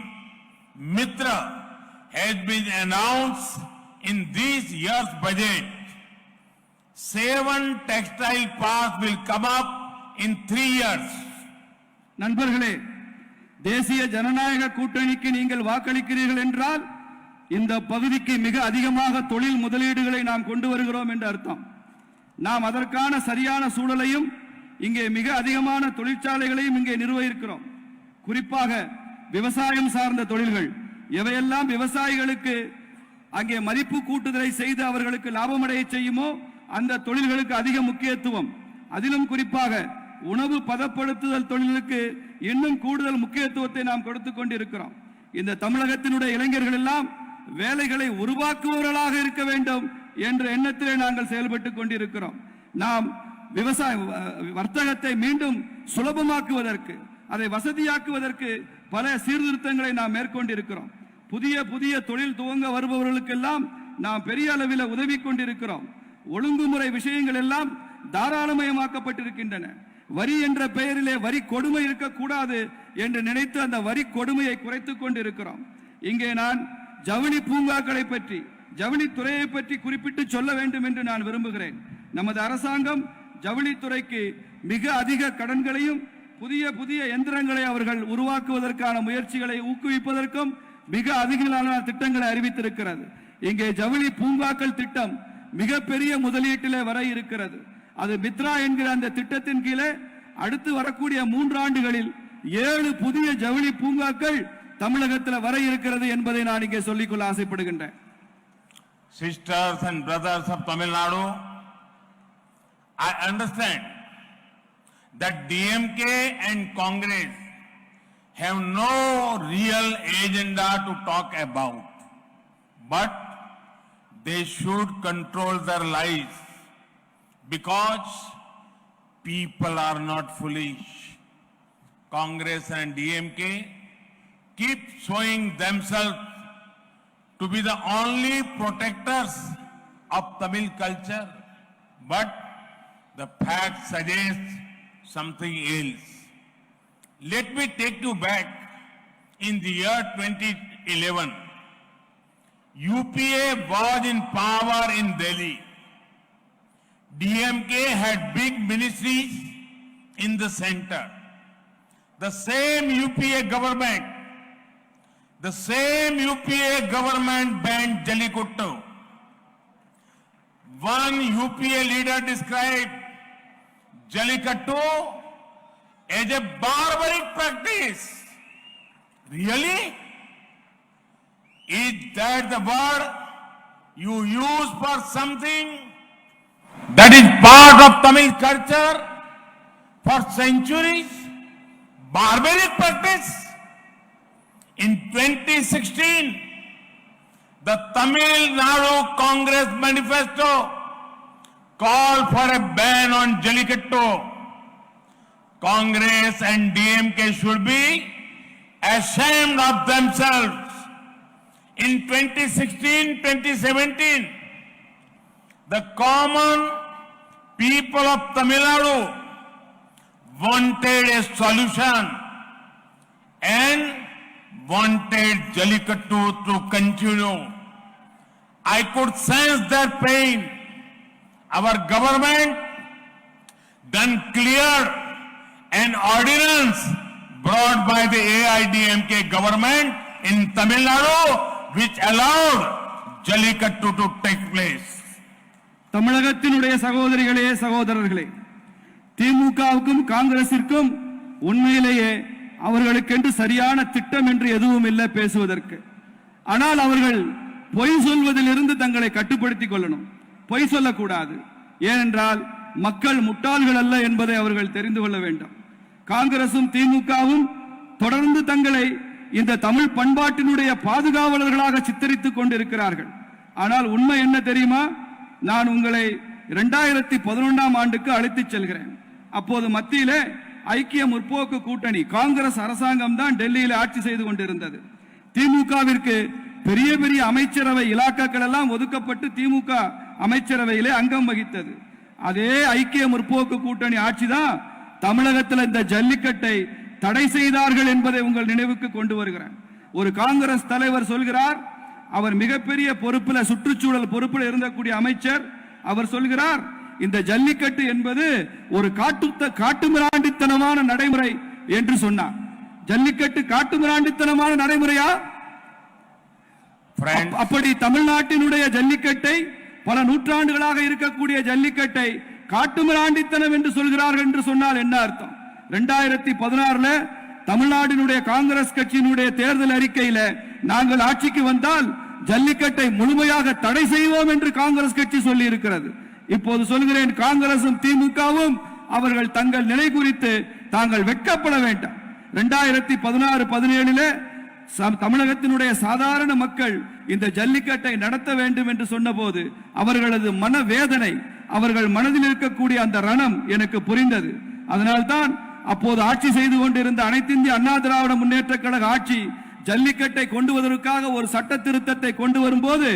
Mitra, has been announced in this year's budget. 7 textile parks will come up in 3 years. நண்பர்களே, தேசிய ஜனநாயக கூட்டணிக்கு நீங்கள் வாக்களிக்கிறீர்கள் என்றால் இந்த பகுதிக்கு மிக அதிகமாக தொழில் முதலீடுகளை நாம் கொண்டு வருகிறோம் என்று அர்த்தம். நாம் அதற்கான சரியான சூழலையும் இங்கே மிக அதிகமான தொழிற்சாலைகளையும் இங்கே நிறுவியிருக்கிறோம். குறிப்பாக விவசாயம் சார்ந்த தொழில்கள் எவையெல்லாம் விவசாயிகளுக்கு அங்கே மதிப்பு கூட்டுதலை செய்து அவர்களுக்கு லாபமடைய செய்யுமோ அந்த தொழில்களுக்கு அதிக முக்கியத்துவம். அதிலும் குறிப்பாக உணவு பதப்படுத்துதல் தொழிலுக்கு இன்னும் கூடுதல் முக்கியத்துவத்தை நாம் கொடுத்துக் கொண்டிருக்கிறோம். இந்த தமிழகத்தினுடைய இளைஞர்கள் எல்லாம் வேலைகளை உருவாக்குபவர்களாக இருக்க வேண்டும் என்ற எண்ணத்திலே நாங்கள் செயல்பட்டுக் கொண்டிருக்கிறோம். நாம் விவசாய வர்த்தகத்தை மீண்டும் சுலபமாக்குவதற்கு, அதை வசதியாக்குவதற்கு பல சீர்திருத்தங்களை நாம் மேற்கொண்டிருக்கிறோம். புதிய புதிய தொழில் துவங்க வருபவர்களுக்கெல்லாம் நாம் பெரிய அளவில் உதவி கொண்டிருக்கிறோம். ஒழுங்குமுறை விஷயங்கள் எல்லாம் தாராளமயமாக்கப்பட்டிருக்கின்றன. வரி என்ற பெயரிலே வரி கொடுமை இருக்கக்கூடாது என்று நினைத்து அந்த வரி கொடுமையை குறைத்துக் கொண்டிருக்கிறோம். இங்கே நான் ஜவுளி பூங்காக்களை பற்றி, ஜவுளித்துறையை பற்றி குறிப்பிட்டு சொல்ல வேண்டும் என்று நான் விரும்புகிறேன். நமது அரசாங்கம் ஜவுளித்துறைக்கு மிக அதிக கடன்களையும் புதிய புதிய எந்திரங்களை அவர்கள் உருவாக்குவதற்கான முயற்சிகளை ஊக்குவிப்பதற்கும் மிக அதிகமான திட்டங்களை அறிவித்திருக்கிறது. இங்கே ஜவுளி பூங்காக்கள் திட்டம் மிகப்பெரிய முதலீட்டிலே வர இருக்கிறது. அது மித்ரா என்கிற அந்த திட்டத்தின் கீழே அடுத்து வரக்கூடிய 3 ஆண்டுகளில் 7 புதிய ஜவுளி பூங்காக்கள் தமிழகத்தில் வர இருக்கிறது என்பதை நான் இங்கே சொல்லிக்கொள்ள ஆசைப்படுகின்றேன். Sisters and brothers of Tamil Nadu, I understand that DMK and Congress have no real agenda to talk about, but they should control their lives because people are not foolish. Congress and DMK keep showing themselves to be the only protectors of Tamil culture, but the fact suggests something else. Let me take you back. In the year 2011, UPA was in power in Delhi. DMK had big ministries in the center. The same UPA government banned Jallikattu. One UPA leader described Jallikattu as a barbaric practice. Really? Is that the word you use for something that is part of Tamil culture for centuries? Barbaric practice? In 2016, the Tamil Nadu Congress manifesto called for a ban on Jallikattu. Congress and DMK should be ashamed of themselves. In 2016-2017, the common people of Tamil Nadu wanted a solution and wanted Jallikattu to continue. I could sense their pain. Our government then cleared an ordinance brought by the AIDMK government in Tamil Nadu which allowed Jallikattu to take place. தமிழகத்தினுடைய சகோதரிகளே சகோதரர்களே, திமுகவுக்கும் காங்கிரசிற்கும் உண்மையிலேயே அவர்களுக்கென்று சரியான திட்டம் என்று எதுவும் இல்லை பேசுவதற்கு. ஆனால் அவர்கள் பொய் சொல்வதிலிருந்து தங்களை கட்டுப்படுத்திக் கொள்ளணும். பொய் சொல்லக்கூடாது. ஏனென்றால் மக்கள் முட்டாள்கள் அல்ல என்பதை அவர்கள் தெரிந்து கொள்ள வேண்டும். காங்கிரசும் திமுகவும் தொடர்ந்து தங்களை இந்த தமிழ் பண்பாட்டினுடைய பாதுகாவலர்களாக சித்தரித்துக் கொண்டிருக்கிறார்கள். ஆனால் உண்மை என்ன தெரியுமா? நான் உங்களை 2011ஆம் ஆண்டுக்கு அழைத்துச் செல்கிறேன். அப்போது மத்தியிலே ஐக்கிய முற்போக்கு கூட்டணி காங்கிரஸ் அரசாங்கம் தான் டெல்லியில் ஆட்சி செய்து கொண்டிருந்தது. திமுகவிற்கு பெரிய பெரிய அமைச்சரவை இலாக்காக்கள் எல்லாம் ஒதுக்கப்பட்டு திமுக அமைச்சரவையிலே அங்கம் வகித்தது. அதே ஐக்கிய முற்போக்கு கூட்டணி ஆட்சிதான் தமிழகத்தில் இந்த ஜல்லிக்கட்டை தடை செய்தார்கள் என்பதை உங்கள் நினைவுக்கு கொண்டு வருகிறேன். ஒரு காங்கிரஸ் தலைவர் சொல்கிறார், அவர் மிகப்பெரிய பொறுப்பில் சுற்றுச்சூழல் பொறுப்பில் இருந்தக்கூடிய அமைச்சர், அவர் சொல்கிறார் இந்த ஜல்லிக்கட்டு என்பது ஒரு காட்டுமிராண்டித்தனமான நடைமுறை என்று சொன்னார். ஜல்லிக்கட்டு காட்டுமிராண்டித்தனமான நடைமுறையா? அப்படி தமிழ்நாட்டினுடைய ஜல்லிக்கட்டை பல நூற்றாண்டுகளாக இருக்கக்கூடிய ஜல்லிக்கட்டை காட்டுமிராண்டித்தனம் என்று சொல்கிறார்கள் என்று சொன்னால் என்ன அர்த்தம்? 2016 தமிழ்நாட்டினுடைய காங்கிரஸ் கட்சியினுடைய தேர்தல் அறிக்கையில நாங்கள் ஆட்சிக்கு வந்தால் ஜல்லிக்கட்டை முழுமையாக தடை செய்வோம் என்று காங்கிரஸ் கட்சி சொல்லி இருக்கிறது. இப்போது சொல்கிறேன், காங்கிரசும் திமுகவும் அவர்கள் தங்கள் நிலை குறித்து தாங்கள் வெட்கப்பட வேண்டாம். 2016-17 தமிழகத்தினுடைய சாதாரண மக்கள் இந்த ஜல்லிக்கட்டை நடத்த வேண்டும் என்று சொன்னபோது அவர்களது மனவேதனை, அவர்கள் மனதில் இருக்கக்கூடிய அந்த ரணம் எனக்கு புரிந்தது. அதனால்தான் அப்போது ஆட்சி செய்து கொண்டிருந்த அனைத்து இந்திய அண்ணா திராவிட முன்னேற்ற கழக ஆட்சி ஜல்லிக்கட்டை கொண்டு வருவதற்காக ஒரு சட்ட திருத்தத்தை கொண்டு வரும்போது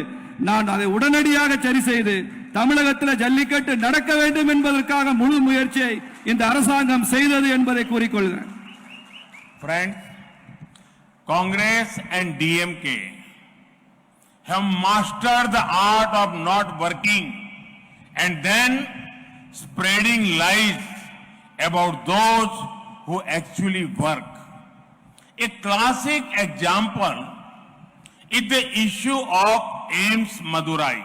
நான் அதை உடனடியாக சரி செய்து தமிழகத்தில் ஜல்லிக்கட்டு நடக்க வேண்டும் என்பதற்காக முழு முயற்சியை இந்த அரசாங்கம் செய்தது என்பதை கூறிக்கொள்கிறேன். Friends, Congress and DMK have mastered the art of not working and then spreading lies about those who actually work. A classic example is the issue of AIIMS Madurai.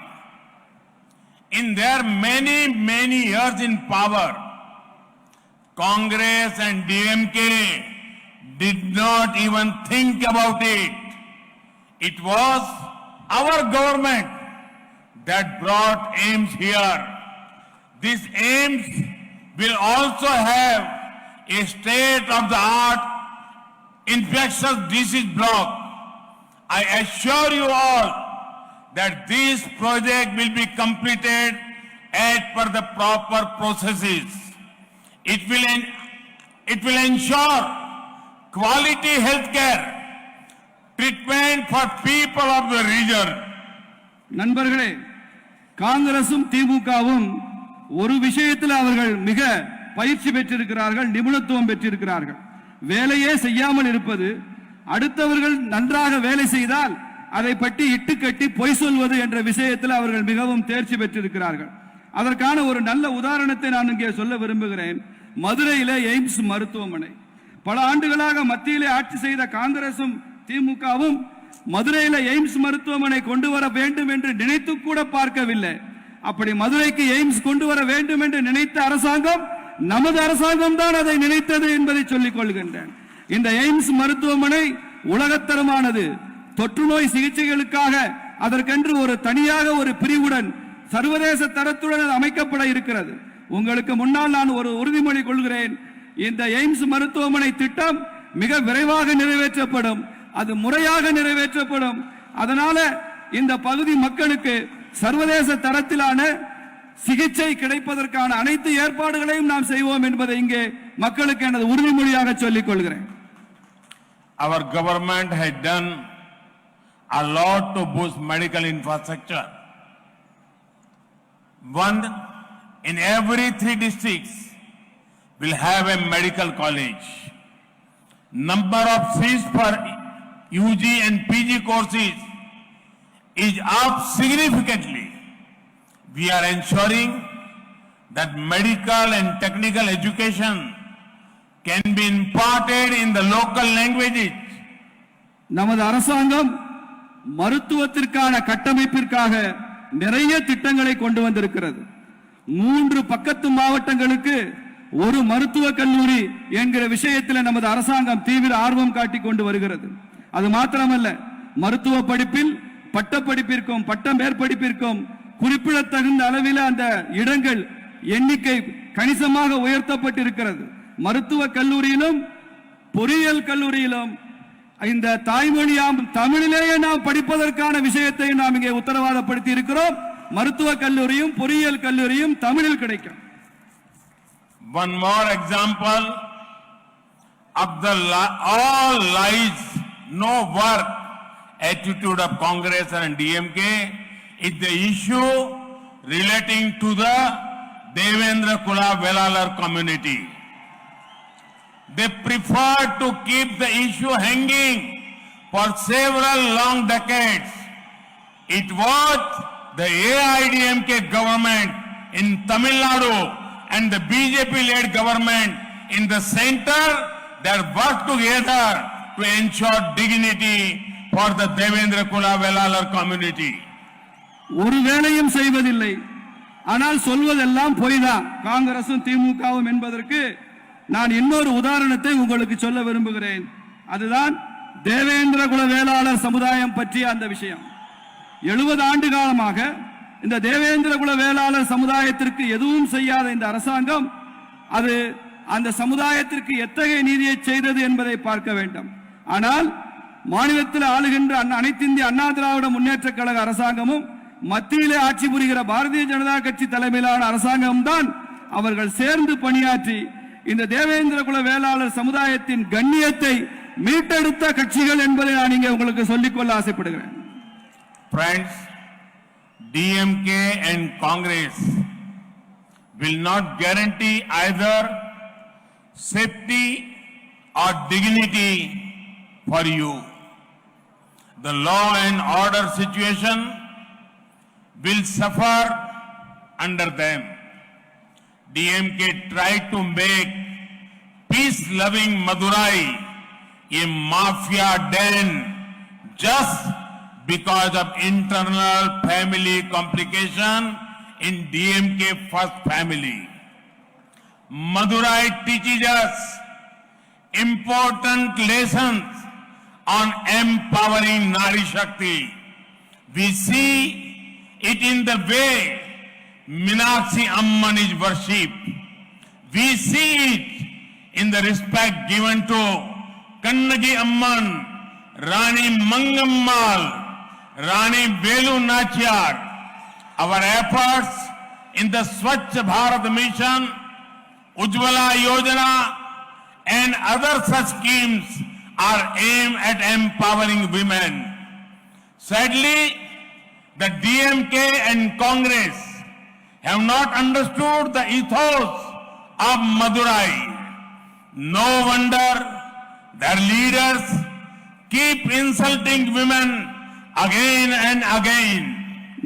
In their many years in power, Congress and DMK did not even think about it. It was our government that brought AIIMS here. This AIIMS will also have a state-of-the-art infectious disease block. I assure you all that this project will be completed as per the proper processes. It will ensure quality healthcare treatment for people of the region. நண்பர்களே, காங்கிரசும் திமுகவும் ஒரு விஷயத்தில் அவர்கள் மிக பயிற்சி பெற்றிருக்கிறார்கள், நிபுணத்துவம் பெற்றிருக்கிறார்கள். வேலையே செய்யாமல் இருப்பது, அடுத்தவர்கள் நன்றாக வேலை செய்தால் அதை பற்றி இட்டுக்கட்டி பொய் சொல்வது என்ற விஷயத்தில் அவர்கள் மிகவும் தேர்ச்சி பெற்றிருக்கிறார்கள். அதற்கான ஒரு நல்ல உதாரணத்தை நான் இங்கே சொல்ல விரும்புகிறேன். மதுரையிலே எய்ம்ஸ் மருத்துவமனை பல ஆண்டுகளாக மத்தியிலே ஆட்சி செய்த காங்கிரசும் திமுகவும் மதுரையில எய்ம்ஸ் மருத்துவமனை கொண்டு வர வேண்டும் என்று நினைத்து கூட பார்க்கவில்லை. அப்படி மதுரைக்கு எய்ம்ஸ் கொண்டு வர வேண்டும் என்று நினைத்த அரசாங்கம் நமது அரசாங்கம் தான் அதை நினைத்தது என்பதை சொல்லிக் கொள்கின்றேன். இந்த எய்ம்ஸ் மருத்துவமனை உலகத்தரமானது. தொற்று நோய் சிகிச்சைகளுக்காக அதற்கென்று ஒரு தனியாக ஒரு பிரிவுடன் சர்வதேச தரத்துடன் அமைக்கப்பட இருக்கிறது. உங்களுக்கு முன்னால் நான் ஒரு உறுதிமொழி கொள்கிறேன். இந்த எய்ம்ஸ் மருத்துவமனை திட்டம் மிக விரைவாக நிறைவேற்றப்படும், அது முறையாக நிறைவேற்றப்படும். அதனால இந்த பகுதி மக்களுக்கு சர்வதேச தரத்திலான சிகிச்சை கிடைப்பதற்கான அனைத்து ஏற்பாடுகளையும் நாம் செய்வோம் என்பதை இங்கே மக்களுக்கு எனது உறுதிமொழியாக சொல்லிக் கொள்கிறேன். Our government has done a lot to boost medical infrastructure. One in every 3 districts will have a medical college. Number of seats for UG and PG courses is up significantly. We are ensuring that medical and technical education can be imparted in the local languages. நமது அரசாங்கம் மருத்துவத்திற்கான கட்டமைப்பிற்காக நிறைய திட்டங்களை கொண்டு வந்திருக்கிறது. 3 பக்கத்து மாவட்டங்களுக்கு ஒரு மருத்துவக் கல்லூரி என்கிற விஷயத்தில் நமது அரசாங்கம் தீவிர ஆர்வம் காட்டிக் கொண்டு வருகிறது. அது மாத்திரமல்ல, மருத்துவ படிப்பில் பட்டப்படிப்பிற்கும் பட்ட மேற்படிப்பிற்கும் குறிப்பிடத்தகுந்த அளவில் அந்த இடங்கள் எண்ணிக்கை கணிசமாக உயர்த்தப்பட்டிருக்கிறது. மருத்துவக் கல்லூரியிலும் பொறியியல் கல்லூரியிலும் இந்த தாய்மொழியாம் தமிழிலேயே நாம் படிப்பதற்கான விஷயத்தை நாம் இங்கே உத்தரவாதப்படுத்தி இருக்கிறோம். மருத்துவக் கல்லூரியும் பொறியியல் கல்லூரியும் தமிழில் கிடைக்கும். One more example of the all lies, no work attitude of Congress and DMK is the issue relating to the Devendra Kula Velalar community. They prefer to keep the issue hanging for several long decades. It was the AIDMK government in Tamil Nadu and the BJP-led government in the center that worked together to ensure dignity for the Devendra Kula Velalar community. ஒரு வேலையும் செய்வதில்லை, ஆனால் சொல்வதெல்லாம் பொய்தான் காங்கிரசும் திமுகவும் என்பதற்கு நான் இன்னொரு உதாரணத்தை உங்களுக்கு சொல்ல விரும்புகிறேன். அதுதான் தேவேந்திர குல வேளாளர் சமுதாயம் பற்றிய அந்த விஷயம். 70 ஆண்டு காலமாக இந்த தேவேந்திர குல வேளாளர் சமுதாயத்திற்கு எதுவும் செய்யாத இந்த அரசாங்கம் அது அந்த சமுதாயத்திற்கு எத்தகைய நீதியை செய்தது என்பதை பார்க்க வேண்டும். ஆனால் மாநிலத்தில் ஆளுகின்ற அனைத்து இந்திய அண்ணா திராவிட முன்னேற்ற கழக அரசாங்கமும் மத்தியிலே ஆட்சி புரிகிற பாரதிய ஜனதா கட்சி தலைமையிலான அரசாங்கம் தான் அவர்கள் சேர்ந்து பணியாற்றி இந்த தேவேந்திர குல வேளாளர் சமுதாயத்தின் கண்ணியத்தை மீட்டெடுத்த கட்சிகள் என்பதை நான் இங்கே உங்களுக்கு சொல்லிக்கொள்ள ஆசைப்படுகிறேன். Friends, DMK and Congress will not guarantee either safety or dignity for you. The law and order situation will suffer under them. DMK tried to make peace-loving Madurai a mafia den just because of internal family complication in DMK first family. Madurai teaches us important lessons on empowering Nari Shakti. We see it in the way Meenakshi Amman is worshipped. We see it in the respect given to Kannagi Amman, Rani Mangammal, Rani Velu Nachiyar. Our efforts in the Swachh Bharat Mission, Ujjwala Yojana and other such schemes are aimed at empowering women. Sadly, the DMK and Congress have not understood the ethos of Madurai. No wonder their leaders keep insulting women again and again.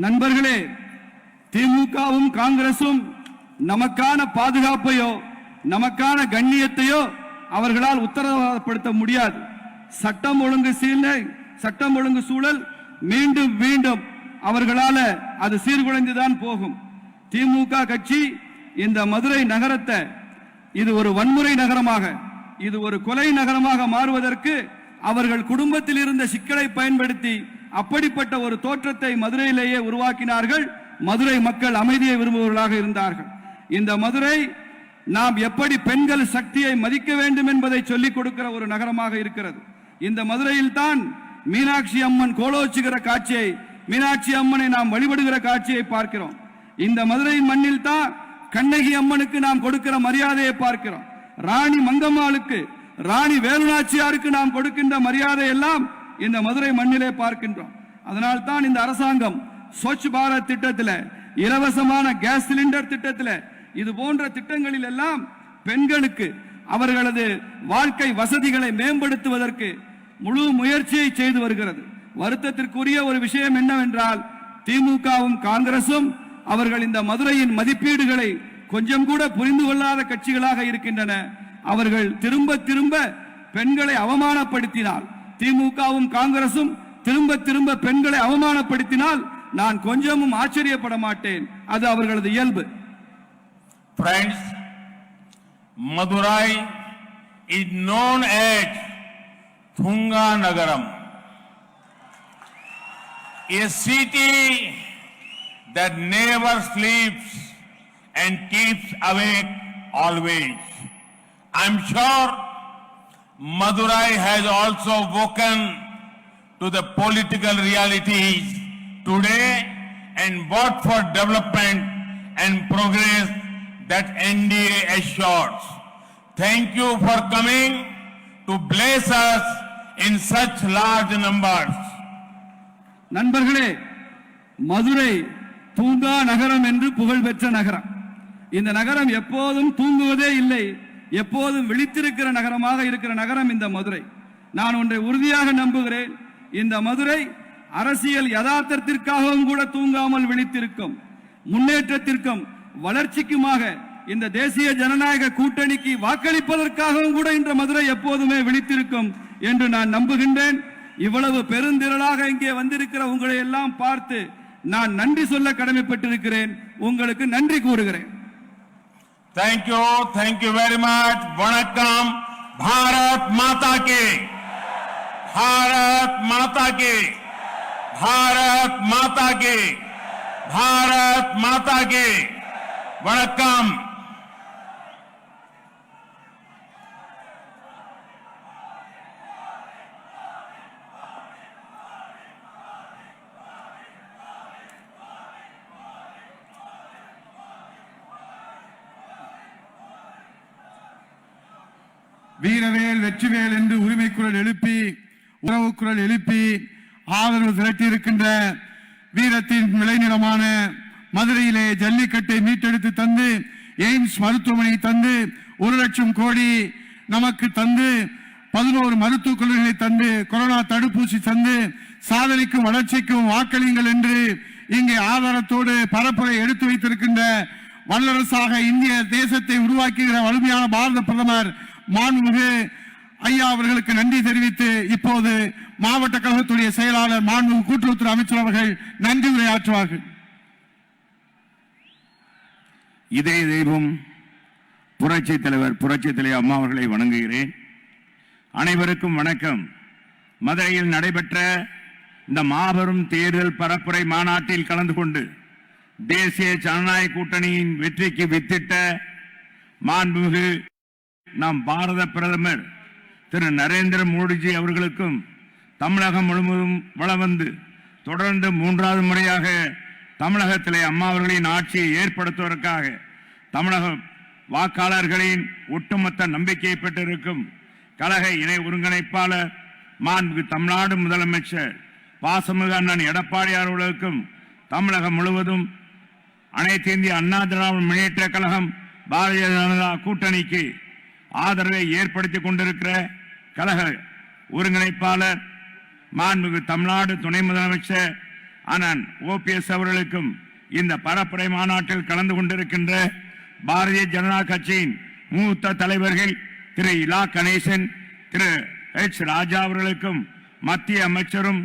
நண்பர்களே, திமுகவும் காங்கிரசும் நமக்கான பாதுகாப்பையோ நமக்கான கண்ணியத்தையோ அவர்களால் உத்தரவாதப்படுத்த முடியாது. சட்டம் ஒழுங்கு சூழல் மீண்டும் மீண்டும் அவர்களால அது சீர்குலைந்துதான் போகும். திமுக கட்சி இந்த மதுரை நகரத்தை இது ஒரு வன்முறை நகரமாக, இது ஒரு கொலை நகரமாக மாறுவதற்கு அவர்கள் குடும்பத்தில் இருந்த சிக்கலை பயன்படுத்தி அப்படிப்பட்ட ஒரு தோற்றத்தை மதுரையிலேயே உருவாக்கினார்கள். மதுரை மக்கள் அமைதியை விரும்புபவர்களாக இருந்தார்கள். இந்த மதுரை நாம் எப்படி பெண்கள் சக்தியை மதிக்க வேண்டும் என்பதை சொல்லிக் கொடுக்கிற ஒரு நகரமாக இருக்கிறது. இந்த மதுரையில் தான் மீனாட்சி அம்மன் கோலோச்சுகிற காட்சியை, மீனாட்சி அம்மனை நாம் வழிபடுகிற காட்சியை பார்க்கிறோம். இந்த மதுரையின் மண்ணில் தான் கண்ணகி அம்மனுக்கு நாம் கொடுக்கிற மரியாதையை பார்க்கிறோம். ராணி மங்கம்மாளுக்கு, ராணி வேலுநாச்சியாருக்கு நாம் கொடுக்கின்ற மரியாதை எல்லாம் இந்த மதுரை மண்ணிலே பார்க்கின்றோம். அதனால் தான் இந்த அரசாங்கம் ஸ்வச் பாரத் திட்டத்தில், இலவசமான கேஸ் சிலிண்டர் திட்டத்தில், இது போன்ற திட்டங்களில் எல்லாம் பெண்களுக்கு அவர்களது வாழ்க்கை வசதிகளை மேம்படுத்துவதற்கு முழு முயற்சியை செய்து வருகிறது. வருத்தத்திற்குரிய ஒரு விஷயம் என்னவென்றால், திமுகவும் காங்கிரசும் அவர்கள் இந்த மதுரையின் மதிப்பீடுகளை கொஞ்சம் கூட புரிந்து கொள்ளாத கட்சிகளாக இருக்கின்றன. அவர்கள் திரும்ப திரும்ப பெண்களை அவமானப்படுத்தினால், திமுகவும் காங்கிரசும் திரும்ப திரும்ப பெண்களை அவமானப்படுத்தினால் நான் கொஞ்சமும் ஆச்சரியப்பட மாட்டேன். அது அவர்களது இயல்பு. Friends, Madurai is known as Thunga Nagaram, a city that never sleeps and keeps awake always. I'm sure Madurai has also woken to the political realities today and worked for development and progress that NDA assures. Thank you for coming to bless us in such large numbers. நண்பர்களே, மதுரை தூங்கா நகரம் என்று புகழ்பெற்ற நகரம். இந்த நகரம் எப்போதும் தூங்குவதே இல்லை, எப்போதும் விழித்திருக்கிற நகரமாக இருக்கிற நகரம் இந்த மதுரை. நான் ஒன்றை உறுதியாக நம்புகிறேன், இந்த மதுரை அரசியல் யதார்த்தத்திற்காகவும் கூட தூங்காமல் விழித்திருக்கும். முன்னேற்றத்திற்கும் வளர்ச்சிக்குமாக இந்த தேசிய ஜனநாயக கூட்டணிக்கு வாக்களிப்பதற்காகவும் கூட இந்த மதுரை எப்போதுமே விழித்திருக்கும் என்று நான் நம்புகின்றேன். இவ்வளவு பெருந்திரளாக இங்கே வந்திருக்கிற உங்களை எல்லாம் பார்த்து நான் நன்றி சொல்ல கடமைப்பட்டிருக்கிறேன். உங்களுக்கு நன்றி கூறுகிறேன். Thank you very much. Vanakkam. Bharat Mata Ki. Bharat Mata Ki. Bharat Mata Ki. Bharat Mata Ki. Vanakkam. வீரவேல் வெற்றிவேல் என்று உரிமை குரல் எழுப்பி, உறவு குரல் எழுப்பி ஆதரவு திரட்டி இருக்கின்ற வீரத்தின் விளைநிலமான மதுரையிலே ஜல்லிக்கட்டை மீட்டெடுத்து தந்து, எய்ம்ஸ் மருத்துவமனை தந்து, 1 லட்சம் கோடி நமக்கு தந்து, 11 மருத்துவக் கல்லூரிகளை தந்து, கொரோனா தடுப்பூசி தந்து, சாதனைக்கும் வளர்ச்சிக்கும் வாக்களியுங்கள் என்று இங்கே ஆதாரத்தோடு பரப்புரை எடுத்து வைத்திருக்கின்ற வல்லரசாக இந்திய தேசத்தை உருவாக்குகிற வலிமையான பாரத பிரதமர் மாண்புமிகு ஐயா அவர்களுக்கு நன்றி தெரிவித்து, இப்போது மாவட்ட கழகத்துடைய செயலாளர் மாண்புமிகு கூட்டுறவுத்துறை அமைச்சர் அவர்கள் நன்றி உரையாற்றுவார்கள். இதய தெய்வம் புரட்சி தலைவர் அம்மா அவர்களை வணங்குகிறேன். அனைவருக்கும் வணக்கம். மதுரையில் நடைபெற்ற இந்த மாபெரும் தேர்தல் பரப்புரை மாநாட்டில் கலந்து கொண்டு தேசிய ஜனநாயக கூட்டணியின் வெற்றிக்கு வித்திட்ட மாண்புமிகு நம் பாரத பிரதமர் திரு நரேந்திர மோடிஜி அவர்களுக்கும் தமிழகம் முழுவதும் வளம் வந்து தொடர்ந்து 3வது முறையாக தமிழகத்திலே அம்மா அவர்களின் ஆட்சியை ஏற்படுத்துவதற்காக தமிழக வாக்காளர்களின் ஒட்டுமொத்த நம்பிக்கையை பெற்றிருக்கும் கழக இணை ஒருங்கிணைப்பாளர் மாண்புமிகு தமிழ்நாடு முதலமைச்சர் பாசமிகு அண்ணன் எடப்பாடியார் அவர்களுக்கும் தமிழகம் முழுவதும் அனைத்து இந்திய அண்ணா திராவிட முன்னேற்ற கழகம் பாரதிய ஜனதா கூட்டணிக்கு ஆதரவை ஏற்படுத்தி கொண்டிருக்கிற கழக ஒருங்கிணைப்பாளர் மாண்புமிகு தமிழ்நாடு துணை முதலமைச்சர் அண்ணன் OPS அவர்களுக்கும் இந்த பரப்புரை மாநாட்டில் கலந்து கொண்டிருக்கின்ற பாரதிய ஜனதா கட்சியின் மூத்த தலைவர்கள் திரு இலா கணேசன், திரு H ராஜா அவர்களுக்கும் மத்திய அமைச்சரும்